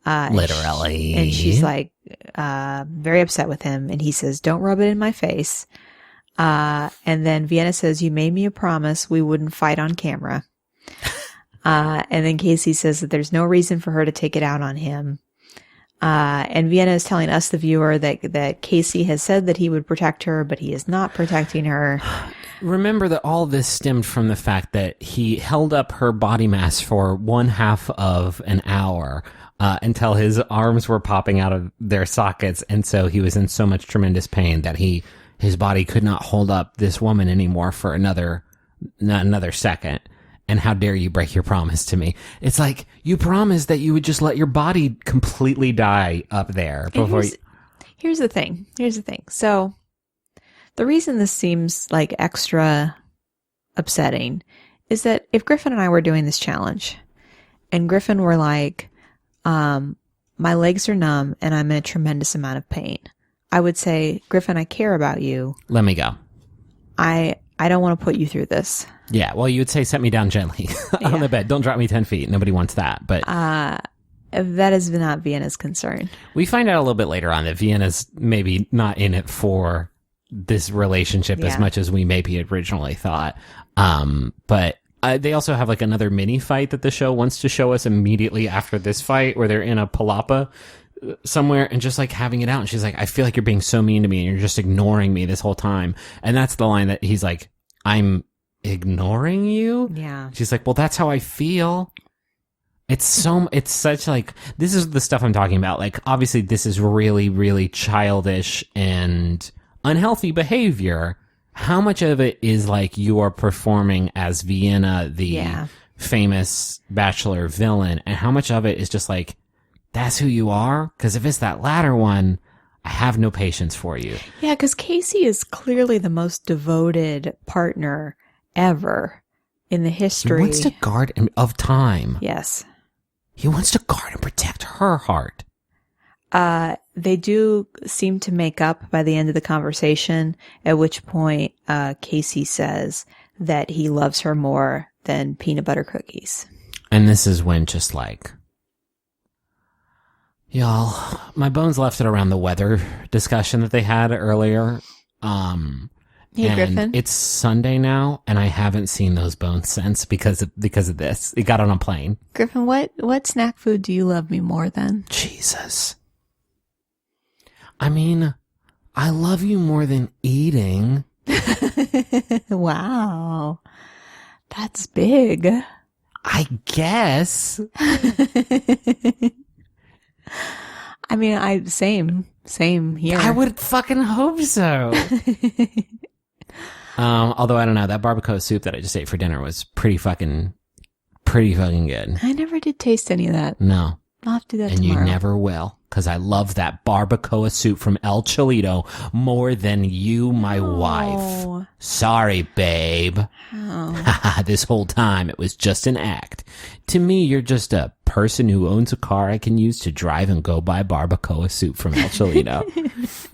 Literally. And she's like, very upset with him. And he says, "Don't rub it in my face." And then Vienna says, "You made me a promise we wouldn't fight on camera." And then Casey says that there's no reason for her to take it out on him. And Vienna is telling us, the viewer, that Casey has said that he would protect her, but he is not protecting her. Remember that all this stemmed from the fact that he held up her body mass for 1/2 of an hour until his arms were popping out of their sockets. And so he was in so much tremendous pain that his body could not hold up this woman anymore for another second. And how dare you break your promise to me? It's like, you promised that you would just let your body completely die up there before Here's the thing. So the reason this seems like extra upsetting is that if Griffin and I were doing this challenge and Griffin were like, my legs are numb and I'm in a tremendous amount of pain, I would say, "Griffin, I care about you. Let me go. I don't want to put you through this." Yeah, well, you would say, "Set me down gently on the bed. Don't drop me 10 feet. Nobody wants that." But that is not Vienna's concern. We find out a little bit later on that Vienna's maybe not in it for this relationship as much as we maybe originally thought. But They also have like another mini fight that the show wants to show us immediately after this fight, where they're in a palapa somewhere and just like having it out. And she's like, I feel like you're being so mean to me and you're just ignoring me this whole time. And that's the line that he's like, I'm ignoring you? Yeah. She's like, well, that's how I feel. It's such like, this is the stuff I'm talking about. Like, obviously this is really, really childish and unhealthy behavior. How much of it is like you are performing as Vienna, the famous Bachelor villain, and how much of it is just like, that's who you are? Because if it's that latter one, I have no patience for you. Yeah, because Casey is clearly the most devoted partner ever in the history. He wants to guard of time. Yes. He wants to guard and protect her heart. They do seem to make up by the end of the conversation, at which point Casey says that he loves her more than peanut butter cookies. And this is when just like, y'all, my bones left it around the weather discussion that they had earlier. Hey, Griffin. It's Sunday now, and I haven't seen those bones since because of this. It got on a plane. Griffin, what snack food do you love me more than? Jesus. I mean, I love you more than eating. Wow. That's big. I guess. I mean, same here. I would fucking hope so. Although I don't know, that barbacoa soup that I just ate for dinner was pretty fucking good. I never did taste any of that. No. I'll have to do that and tomorrow. You never will, because I love that barbacoa soup from El Cholito more than you, my wife. Sorry, babe. Oh. This whole time it was just an act. To me, you're just a person who owns a car I can use to drive and go buy barbacoa soup from El Cholito.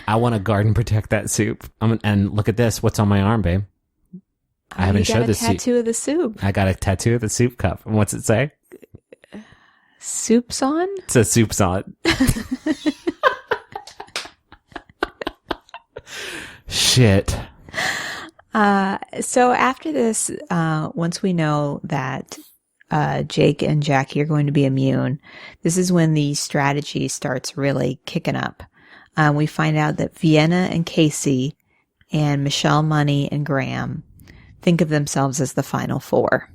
I want to guard and protect that soup. And look at this. What's on my arm, babe? I haven't showed the soup. You got a tattoo of the soup. I got a tattoo of the soup cup. And what's it say? Soup's on? It says soup's on. Shit. So after this, once we know that Jake and Jackie are going to be immune, this is when the strategy starts really kicking up. We find out that Vienna and Casey and Michelle Money and Graham think of themselves as the final four.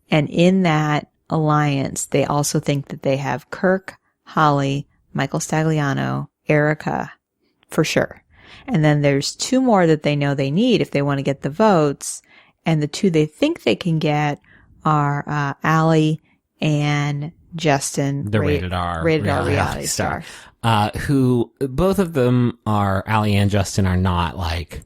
And in that alliance, they also think that they have Kirk, Holly, Michael Stagliano, Erica, for sure. And then there's two more that they know they need if they want to get the votes. And the two they think they can get are Allie and Justin. The rated R reality star. Who, both of them are, Allie and Justin are not like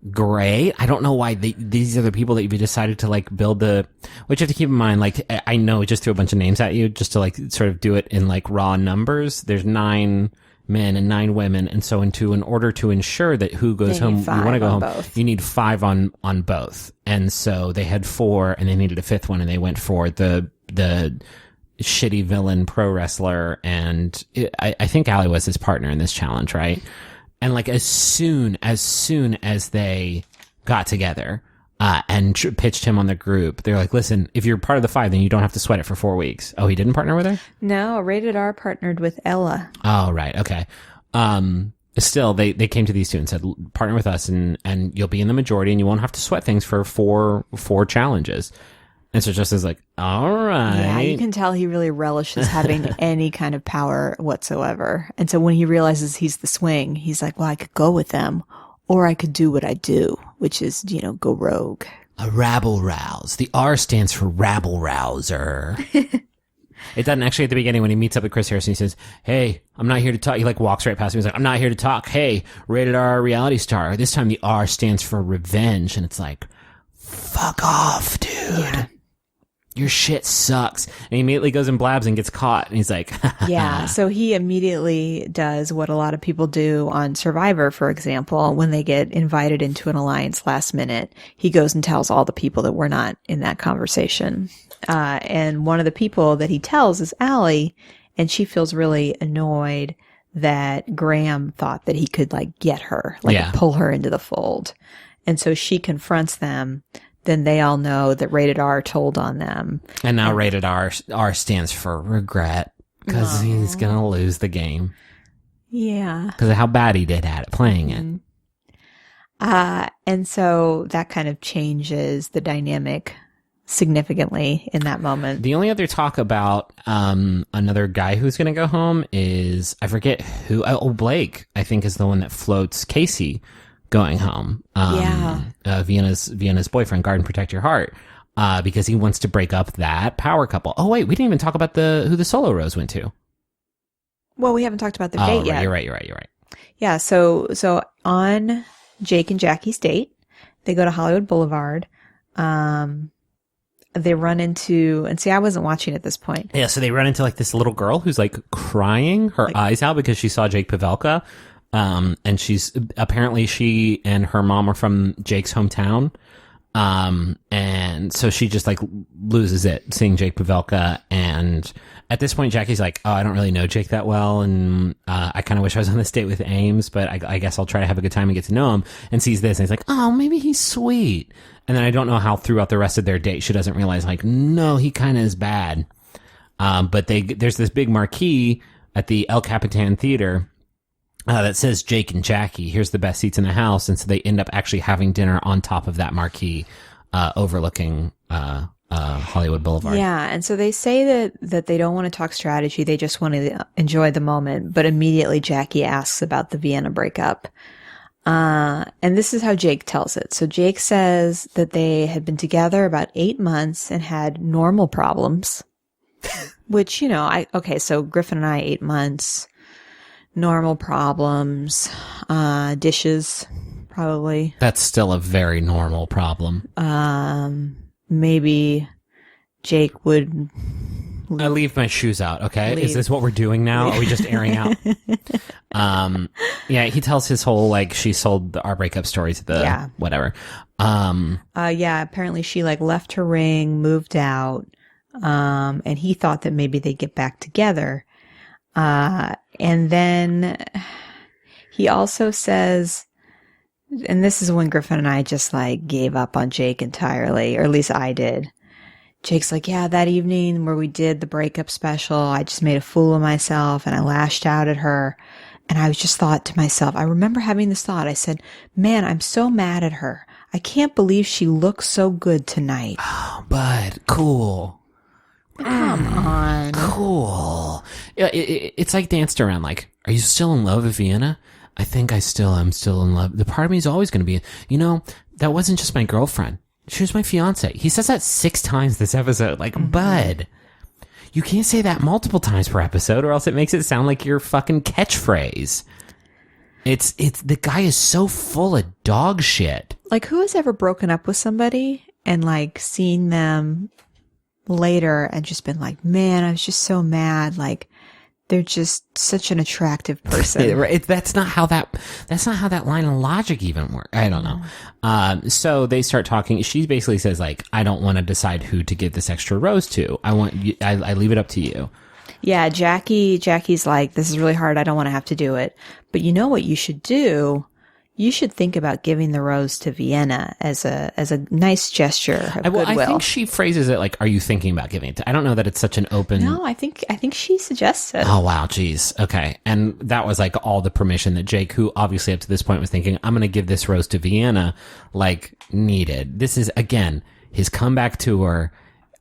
great. I don't know why these are the people that you decided to like build which you have to keep in mind, like, I know just threw a bunch of names at you just to like sort of do it in like raw numbers. There's 9 men and 9 women. And so in order to ensure that who goes home, you want to go home, both. You need 5 on both. And so they had 4 and they needed a 5th one and they went for the shitty villain pro wrestler. And I think Allie was his partner in this challenge, right? And like as soon as they got together and pitched him on the group, they're like, listen, if you're part of the 5, then you don't have to sweat it for 4 weeks. Oh, he didn't partner with her? No, Rated R partnered with Ella. Oh, right. Okay. Still, they came to these two and said, partner with us and you'll be in the majority and you won't have to sweat things for four challenges. And so Justin's like, all right. Yeah, you can tell he really relishes having any kind of power whatsoever. And so when he realizes he's the swing, he's like, well, I could go with them or I could do what I do, which is, go rogue. A rabble rouse. The R stands for rabble rouser. It doesn't actually at the beginning when he meets up with Chris Harrison. He says, hey, I'm not here to talk. He like walks right past him. He's like, I'm not here to talk. Hey, rated R reality star. This time the R stands for revenge. And it's like, fuck off, dude. Yeah. Your shit sucks. And he immediately goes and blabs and gets caught. And he's like, yeah. So he immediately does what a lot of people do on Survivor, for example, when they get invited into an alliance last minute. He goes and tells all the people that were not in that conversation. And one of the people that he tells is Allie, and she feels really annoyed that Graham thought that he could like get her, like pull her into the fold. And so she confronts them then they all know that Rated R told on them. And now Rated R stands for regret because he's going to lose the game. Yeah. Because of how bad he did at it, playing it. And so that kind of changes the dynamic significantly in that moment. The only other talk about another guy who's going to go home is, I forget who, Blake, I think is the one that floats Casey going home. Vienna's boyfriend, guard and protect your heart, because he wants to break up that power couple. Oh wait, we didn't even talk about who the solo Roze went to. Well, we haven't talked about their date yet. You're right. Yeah, so on Jake and Jackie's date, they go to Hollywood Boulevard. They run into, and see, I wasn't watching at this point. Yeah, so they run into like this little girl who's like crying her eyes out because she saw Jake Pavelka. And she and her mom are from Jake's hometown. And so she just like loses it seeing Jake Pavelka. And at this point, Jackie's like, oh, I don't really know Jake that well. And, I kind of wish I was on this date with Ames, but I guess I'll try to have a good time and get to know him, and sees this. And he's like, oh, maybe he's sweet. And then I don't know how throughout the rest of their date, she doesn't realize like, no, he kind of is bad. But there's this big marquee at the El Capitan Theater, that says Jake and Jackie, here's the best seats in the house. And so they end up actually having dinner on top of that marquee, overlooking, Hollywood Boulevard. Yeah. And so they say that they don't want to talk strategy. They just want to enjoy the moment. But immediately Jackie asks about the Vienna breakup. And this is how Jake tells it. So Jake says that they had been together about 8 months and had normal problems, which, so Griffin and I, 8 months. Normal problems, dishes, probably. That's still a very normal problem. Maybe Jake would... I leave my shoes out, okay? Is this what we're doing now? Are we just airing out? Yeah, he tells his whole, like, she sold our breakup story to the whatever. Apparently she, like, left her ring, moved out, and he thought that maybe they'd get back together. And then he also says, and this is when Griffin and I just like gave up on Jake entirely, or at least I did. Jake's like, yeah, that evening where we did the breakup special, I just made a fool of myself and I lashed out at her. And I just thought to myself, I remember having this thought. I said, man, I'm so mad at her. I can't believe she looks so good tonight. Oh, bud, cool. Come on. Cool. Yeah, it's like danced around like, are you still in love with Vienna? I think I'm still in love. The part of me is always going to be, that wasn't just my girlfriend. She was my fiance. He says that 6 times this episode. Like, bud, you can't say that multiple times per episode or else it makes it sound like your fucking catchphrase. It's the guy is so full of dog shit. Like, who has ever broken up with somebody and like seen them later and just been like, man, I was just so mad. Like, they're just such an attractive person. That's not how that line of logic even works. I don't know. So they start talking. She basically says like, I don't want to decide who to give this extra rose to. I leave it up to you. Yeah. Jackie's like, this is really hard. I don't want to have to do it. But you know what you should do? You should think about giving the rose to Vienna as a nice gesture of goodwill. I think she phrases it like, "Are you thinking about giving it to?" I don't know that it's such an open. No, I think she suggests it. Oh wow, geez, okay, and that was like all the permission that Jake, who obviously up to this point was thinking, "I'm going to give this rose to Vienna," like needed. This is again his comeback tour.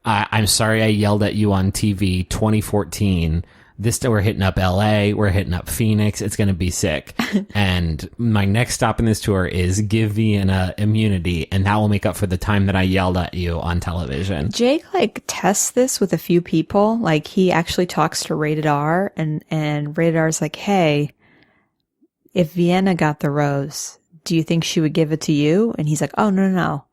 I'm sorry I yelled at you on TV 2014. We're hitting up LA, we're hitting up Phoenix, it's going to be sick. And my next stop in this tour is give Vienna immunity, and that will make up for the time that I yelled at you on television. Jake, like, tests this with a few people. Like, he actually talks to Rated R, and Rated R's like, hey, if Vienna got the rose, do you think she would give it to you? And he's like, oh, no.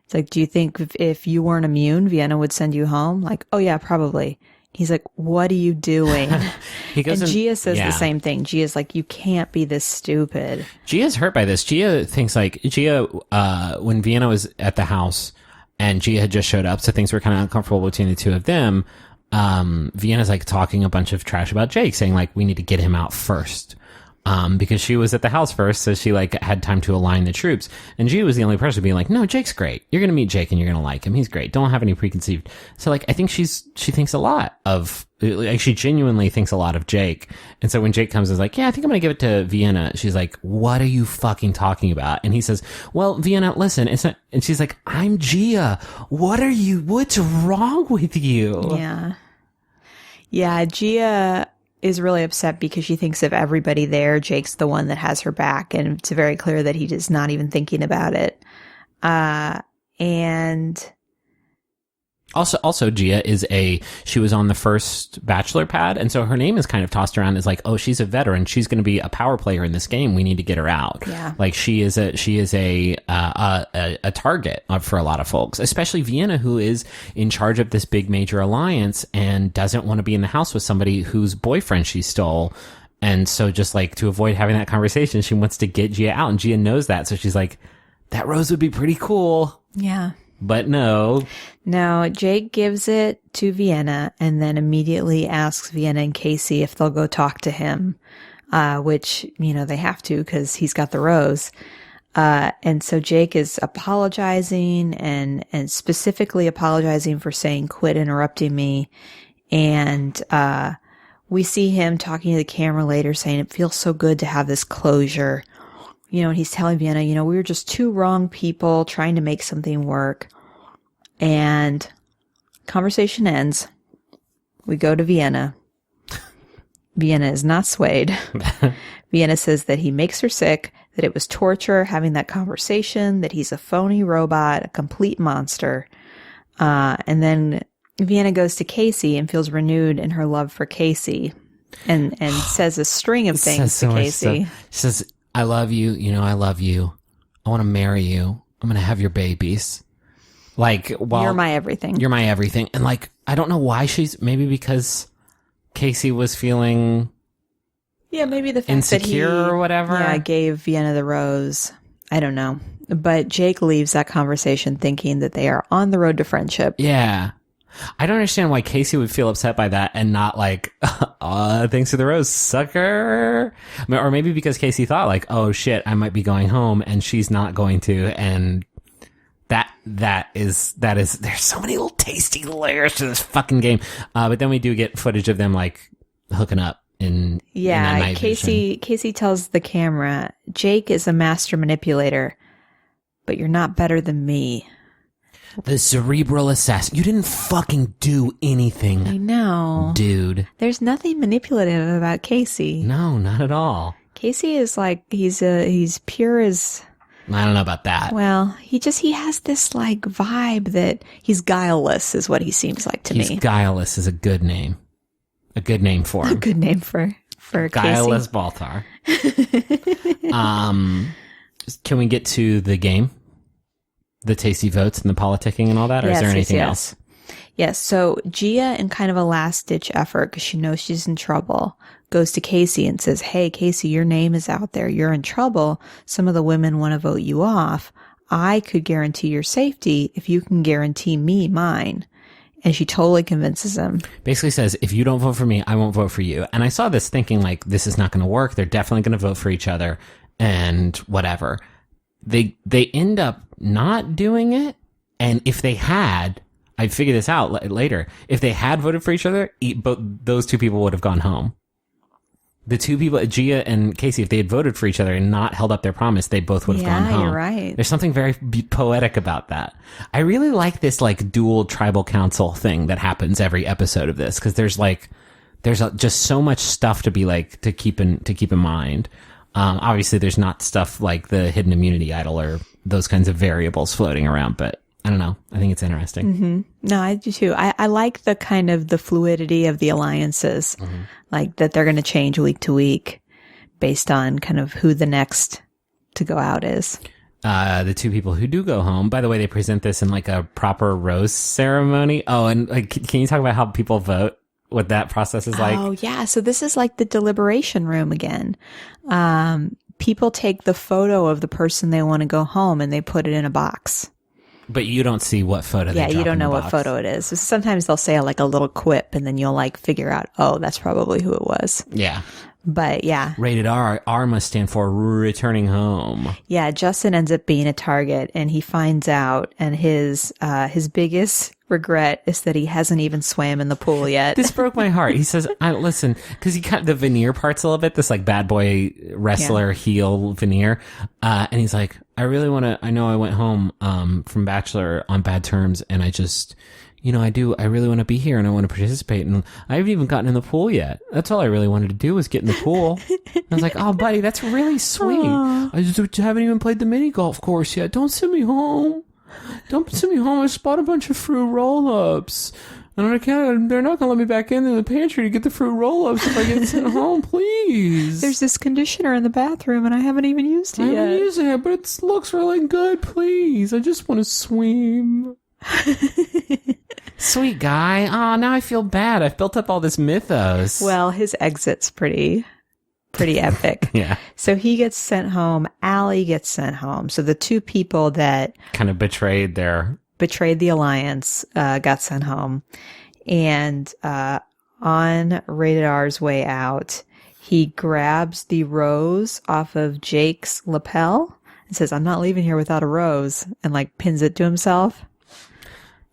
It's like, do you think if you weren't immune, Vienna would send you home? Like, oh, yeah, probably. He's like, what are you doing? He goes and Gia says the same thing. Gia's like, you can't be this stupid. Gia's hurt by this. Gia thinks like, when Vienna was at the house and Gia had just showed up, so things were kind of uncomfortable between the two of them, Vienna's like talking a bunch of trash about Jake, saying like, we need to get him out first. because she was at the house first, so she like had time to align the troops. And Gia was the only person being like, no, Jake's great. You're going to meet Jake and you're going to like him. He's great. Don't have any preconceived. So like, I think she thinks a lot of, like, she genuinely thinks a lot of Jake. And so when Jake comes and is like, yeah, I think I'm going to give it to Vienna. She's like, what are you fucking talking about? And he says, well, Vienna, listen, it's not, and she's like, I'm Gia. What's wrong with you? Yeah. Yeah. Gia is really upset because she thinks of everybody there. Jake's the one that has her back, and it's very clear that he is not even thinking about it. And Also, Gia she was on the first Bachelor Pad, and so her name is kind of tossed around as like, oh, she's a veteran. She's going to be a power player in this game. We need to get her out. Yeah. Like she is a target for a lot of folks, especially Vienna, who is in charge of this big major alliance and doesn't want to be in the house with somebody whose boyfriend she stole. And so just like to avoid having that conversation, she wants to get Gia out, and Gia knows that. So she's like, that Roze would be pretty cool. Yeah. But no, Jake gives it to Vienna and then immediately asks Vienna and Casey if they'll go talk to him, which, they have to because he's got the rose. And so Jake is apologizing and specifically apologizing for saying, quit interrupting me. And, we see him talking to the camera later saying, it feels so good to have this closure. And he's telling Vienna, we were just two wrong people trying to make something work. And conversation ends. We go to Vienna. Vienna is not swayed. Vienna says that he makes her sick, that it was torture having that conversation, that he's a phony robot, a complete monster. And then Vienna goes to Casey and feels renewed in her love for Casey and says a string of things to Casey. She says, I love you. I love you. I want to marry you. I'm going to have your babies. Like, well, you're my everything. You're my everything. And like, I don't know why maybe because Casey was feeling maybe the fact insecure that he, or whatever. Yeah, gave Vienna the rose. I don't know. But Jake leaves that conversation thinking that they are on the road to friendship. Yeah. I don't understand why Casey would feel upset by that and not like, thanks for the rose, sucker. Or maybe because Casey thought like, oh shit, I might be going home and she's not going to. And that is, there's so many little tasty layers to this fucking game. But then we do get footage of them like hooking up in that Casey tells the camera, Jake is a master manipulator, but you're not better than me. The cerebral assassin. You didn't fucking do anything. I know. Dude. There's nothing manipulative about Casey. No, not at all. Casey is like, he's pure as... I don't know about that. Well, he has this like vibe that he's guileless is what he seems like to me. He's guileless is a good name. A good name for him. A good name for Guileless Casey. Baltar. Can we get to the game? The tasty votes and the politicking and all that? Or is there anything else? Yes. So Gia, in kind of a last-ditch effort, because she knows she's in trouble, goes to Casey and says, hey, Casey, your name is out there. You're in trouble. Some of the women want to vote you off. I could guarantee your safety if you can guarantee me mine. And she totally convinces him. Basically says, if you don't vote for me, I won't vote for you. And I saw this thinking like, this is not going to work. They're definitely going to vote for each other and whatever. They end up not doing it. And if they had, I'd figure this out later. If they had voted for each other, those two people would have gone home. The two people, Gia and Casey, if they had voted for each other and not held up their promise, they both would have gone home. Yeah, you're right. There's something very poetic about that. I really like this like dual tribal council thing that happens every episode of this, because there's just so much stuff to be like to keep in mind. Obviously, there's not stuff like the hidden immunity idol or those kinds of variables floating around, but I don't know. I think it's interesting. Mm-hmm. No, I do too. I like the kind of the fluidity of the alliances, like that they're going to change week to week based on kind of who the next to go out is. The two people who do go home, by the way, they present this in like a proper rose ceremony. Oh, and like, can you talk about how people vote? What that process is like? Oh, yeah. So this is like the deliberation room again. People take the photo of the person they want to go home and they put it in a box. But you don't see what photo they Yeah, drop you don't in the know what box. photo it is. Sometimes they'll say like a little quip and then you'll like figure out, oh, that's probably who it was. Yeah. But yeah. Rated R. R must stand for returning home. Yeah, Justin ends up being a target and he finds out, and his biggest regret is that he hasn't even swam in the pool yet. This broke my heart. He says, listen, because he cut the veneer parts a little bit, this like bad boy wrestler heel veneer. And he's like, I really want to, I know I went home from Bachelor on bad terms, and I just, I really want to be here and I want to participate. And I haven't even gotten in the pool yet. That's all I really wanted to do was get in the pool. I was like, oh, buddy, that's really sweet. Aww. I just haven't even played the mini golf course yet. Don't send me home. Don't send me home. I just bought a bunch of fruit roll-ups. And they're not going to let me back in the pantry to get the fruit roll-ups if I get sent home, please. There's this conditioner in the bathroom and I haven't even used it yet. I haven't used it, but it looks really good, please. I just want to swim. Sweet guy. Oh, now I feel bad. I've built up all this mythos. Well, his exit's pretty epic. Yeah. So he gets sent home. Allie gets sent home. So the two people that kind of betrayed the alliance got sent home. And on Rated R's way out, he grabs the rose off of Jake's lapel and says, I'm not leaving here without a rose, and like pins it to himself.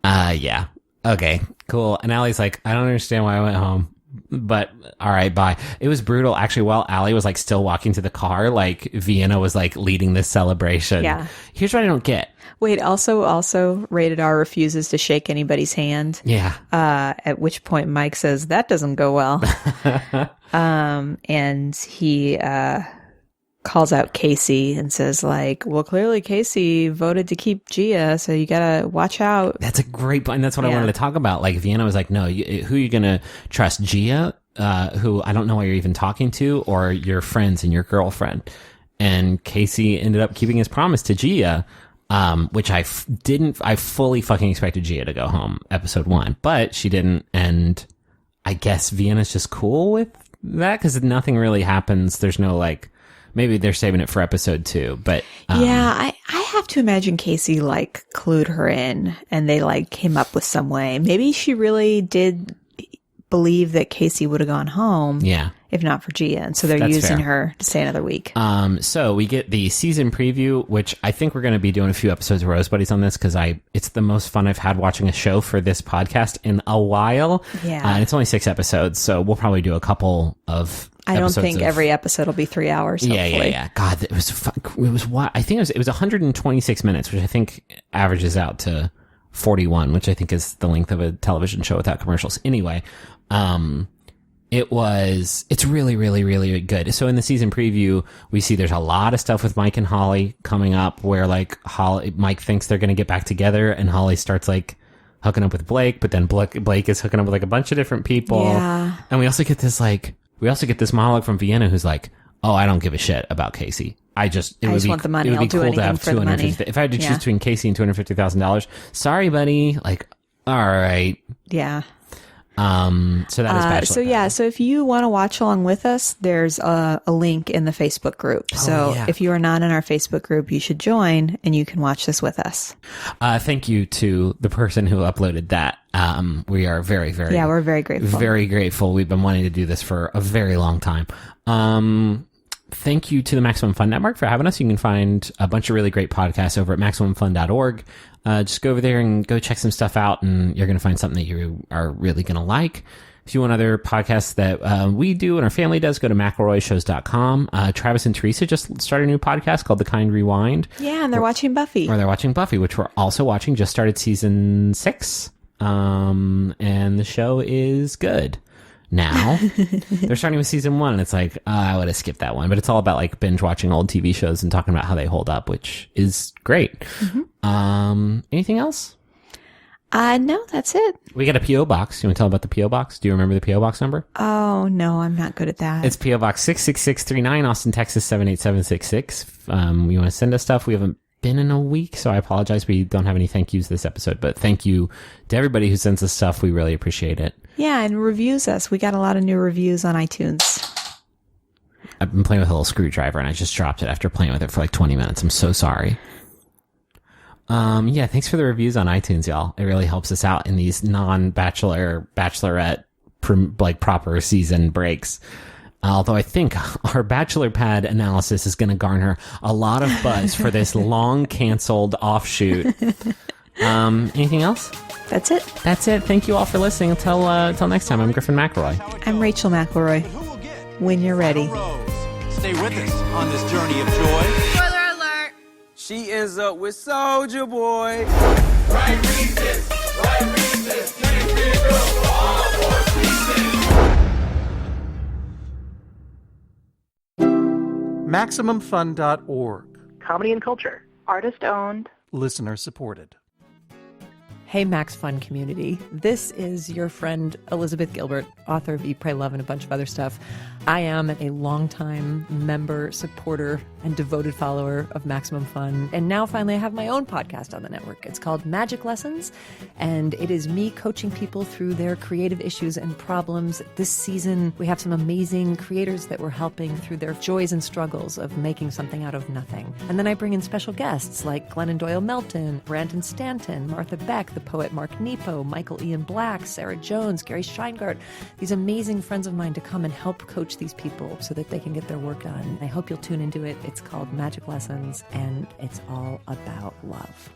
Yeah. Okay, cool. And Allie's like, I don't understand why I went home, but all right, bye. It was brutal. Actually, while Allie was like still walking to the car, like Vienna was like leading this celebration. Yeah. Here's what I don't get. Wait, also Rated R refuses to shake anybody's hand. Yeah. At which point Mike says, that doesn't go well. And he calls out Casey and says like, well, clearly Casey voted to keep Gia, so you gotta watch out. That's a great point. And that's what I wanted to talk about. Like Vienna was like, no, who are you gonna trust? Gia, who I don't know why you're even talking to, or your friends and your girlfriend? And Casey ended up keeping his promise to Gia, which I fully fucking expected Gia to go home episode 1, but she didn't. And I guess Vienna's just cool with that because nothing really happens. There's no like, maybe they're saving it for episode 2, but yeah, I have to imagine Casey like clued her in and they like came up with some way. Maybe she really did believe that Casey would have gone home. Yeah. If not for Gia. And so they're That's using fair. her to stay another week. So we get the season preview, which I think we're going to be doing a few episodes of Roze Buddiez on this because it's the most fun I've had watching a show for this podcast in a while. Yeah. And it's only 6 episodes, so we'll probably do a couple of I don't think every episode will be 3 hours. Hopefully. Yeah. God, it was fun. I think it was 126 minutes, which I think averages out to 41, which I think is the length of a television show without commercials. Anyway, it's really, really, really good. So in the season preview, we see there's a lot of stuff with Mike and Holly coming up where like Mike thinks they're going to get back together and Holly starts like hooking up with Blake, but then Blake is hooking up with like a bunch of different people. Yeah. And we also get this monologue from Vienna who's like, oh, I don't give a shit about Casey. I just want the money. I'll do anything for the money. If I had to choose between Casey and $250,000, sorry, buddy. Like, all right. Yeah. So that is Bachelor Pad. So if you want to watch along with us, there's a link in the Facebook group. So if you are not in our Facebook group, you should join and you can watch this with us. Thank you to the person who uploaded that. We are very, very, we're very grateful. Very grateful. We've been wanting to do this for a very long time. Thank you to the Maximum Fun Network for having us. You can find a bunch of really great podcasts over at MaximumFun.org. Just go over there and go check some stuff out, and you're going to find something that you are really going to like. If you want other podcasts that we do and our family does, go to McElroyshows.com. Travis and Teresa just started a new podcast called The Kind Rewind. Yeah, and they're watching Buffy. Or they're watching Buffy, which we're also watching. Just started season 6. And the show is good. Now they're starting with season 1 and it's like, I would have skipped that one, but it's all about like binge watching old TV shows and talking about how they hold up, which is great. Mm-hmm. Anything else? No, that's it. We got a P.O. box. You want to tell about the P.O. box? Do you remember the P.O. box number? Oh, no, I'm not good at that. It's P.O. Box 66639, Austin, Texas 78766. You want to send us stuff? We haven't been in a week, so I apologize. We don't have any thank yous this episode, but thank you to everybody who sends us stuff. We really appreciate it. Yeah, and reviews us. We got a lot of new reviews on iTunes. I've been playing with a little screwdriver and I just dropped it after playing with it for like 20 minutes. I'm so sorry. Yeah, thanks for the reviews on iTunes, y'all. It really helps us out in these non-Bachelor, Bachelorette, proper season breaks. Although I think our Bachelor Pad analysis is going to garner a lot of buzz for this long canceled offshoot. Anything else? That's it. That's it. Thank you all for listening. Until next time, I'm Griffin McElroy. I'm Rachel McElroy. When you're ready. Stay with us on this journey of joy. Spoiler alert! She ends up with Soldier Boy. Right reasons, can't get up for all 4 seasons. MaximumFun.org. Comedy and culture. Artist owned. Listener supported. Hey, Max Fun community. This is your friend Elizabeth Gilbert, author of Eat, Pray, Love, and a bunch of other stuff. I am a longtime member, supporter, and devoted follower of Maximum Fun. And now finally I have my own podcast on the network. It's called Magic Lessons, and it is me coaching people through their creative issues and problems. This season, we have some amazing creators that we're helping through their joys and struggles of making something out of nothing. And then I bring in special guests like Glennon Doyle Melton, Brandon Stanton, Martha Beck, the poet Mark Nepo, Michael Ian Black, Sarah Jones, Gary Scheingart, these amazing friends of mine to come and help coach these people so that they can get their work done. I hope you'll tune into it. It's called Magic Lessons, and it's all about love.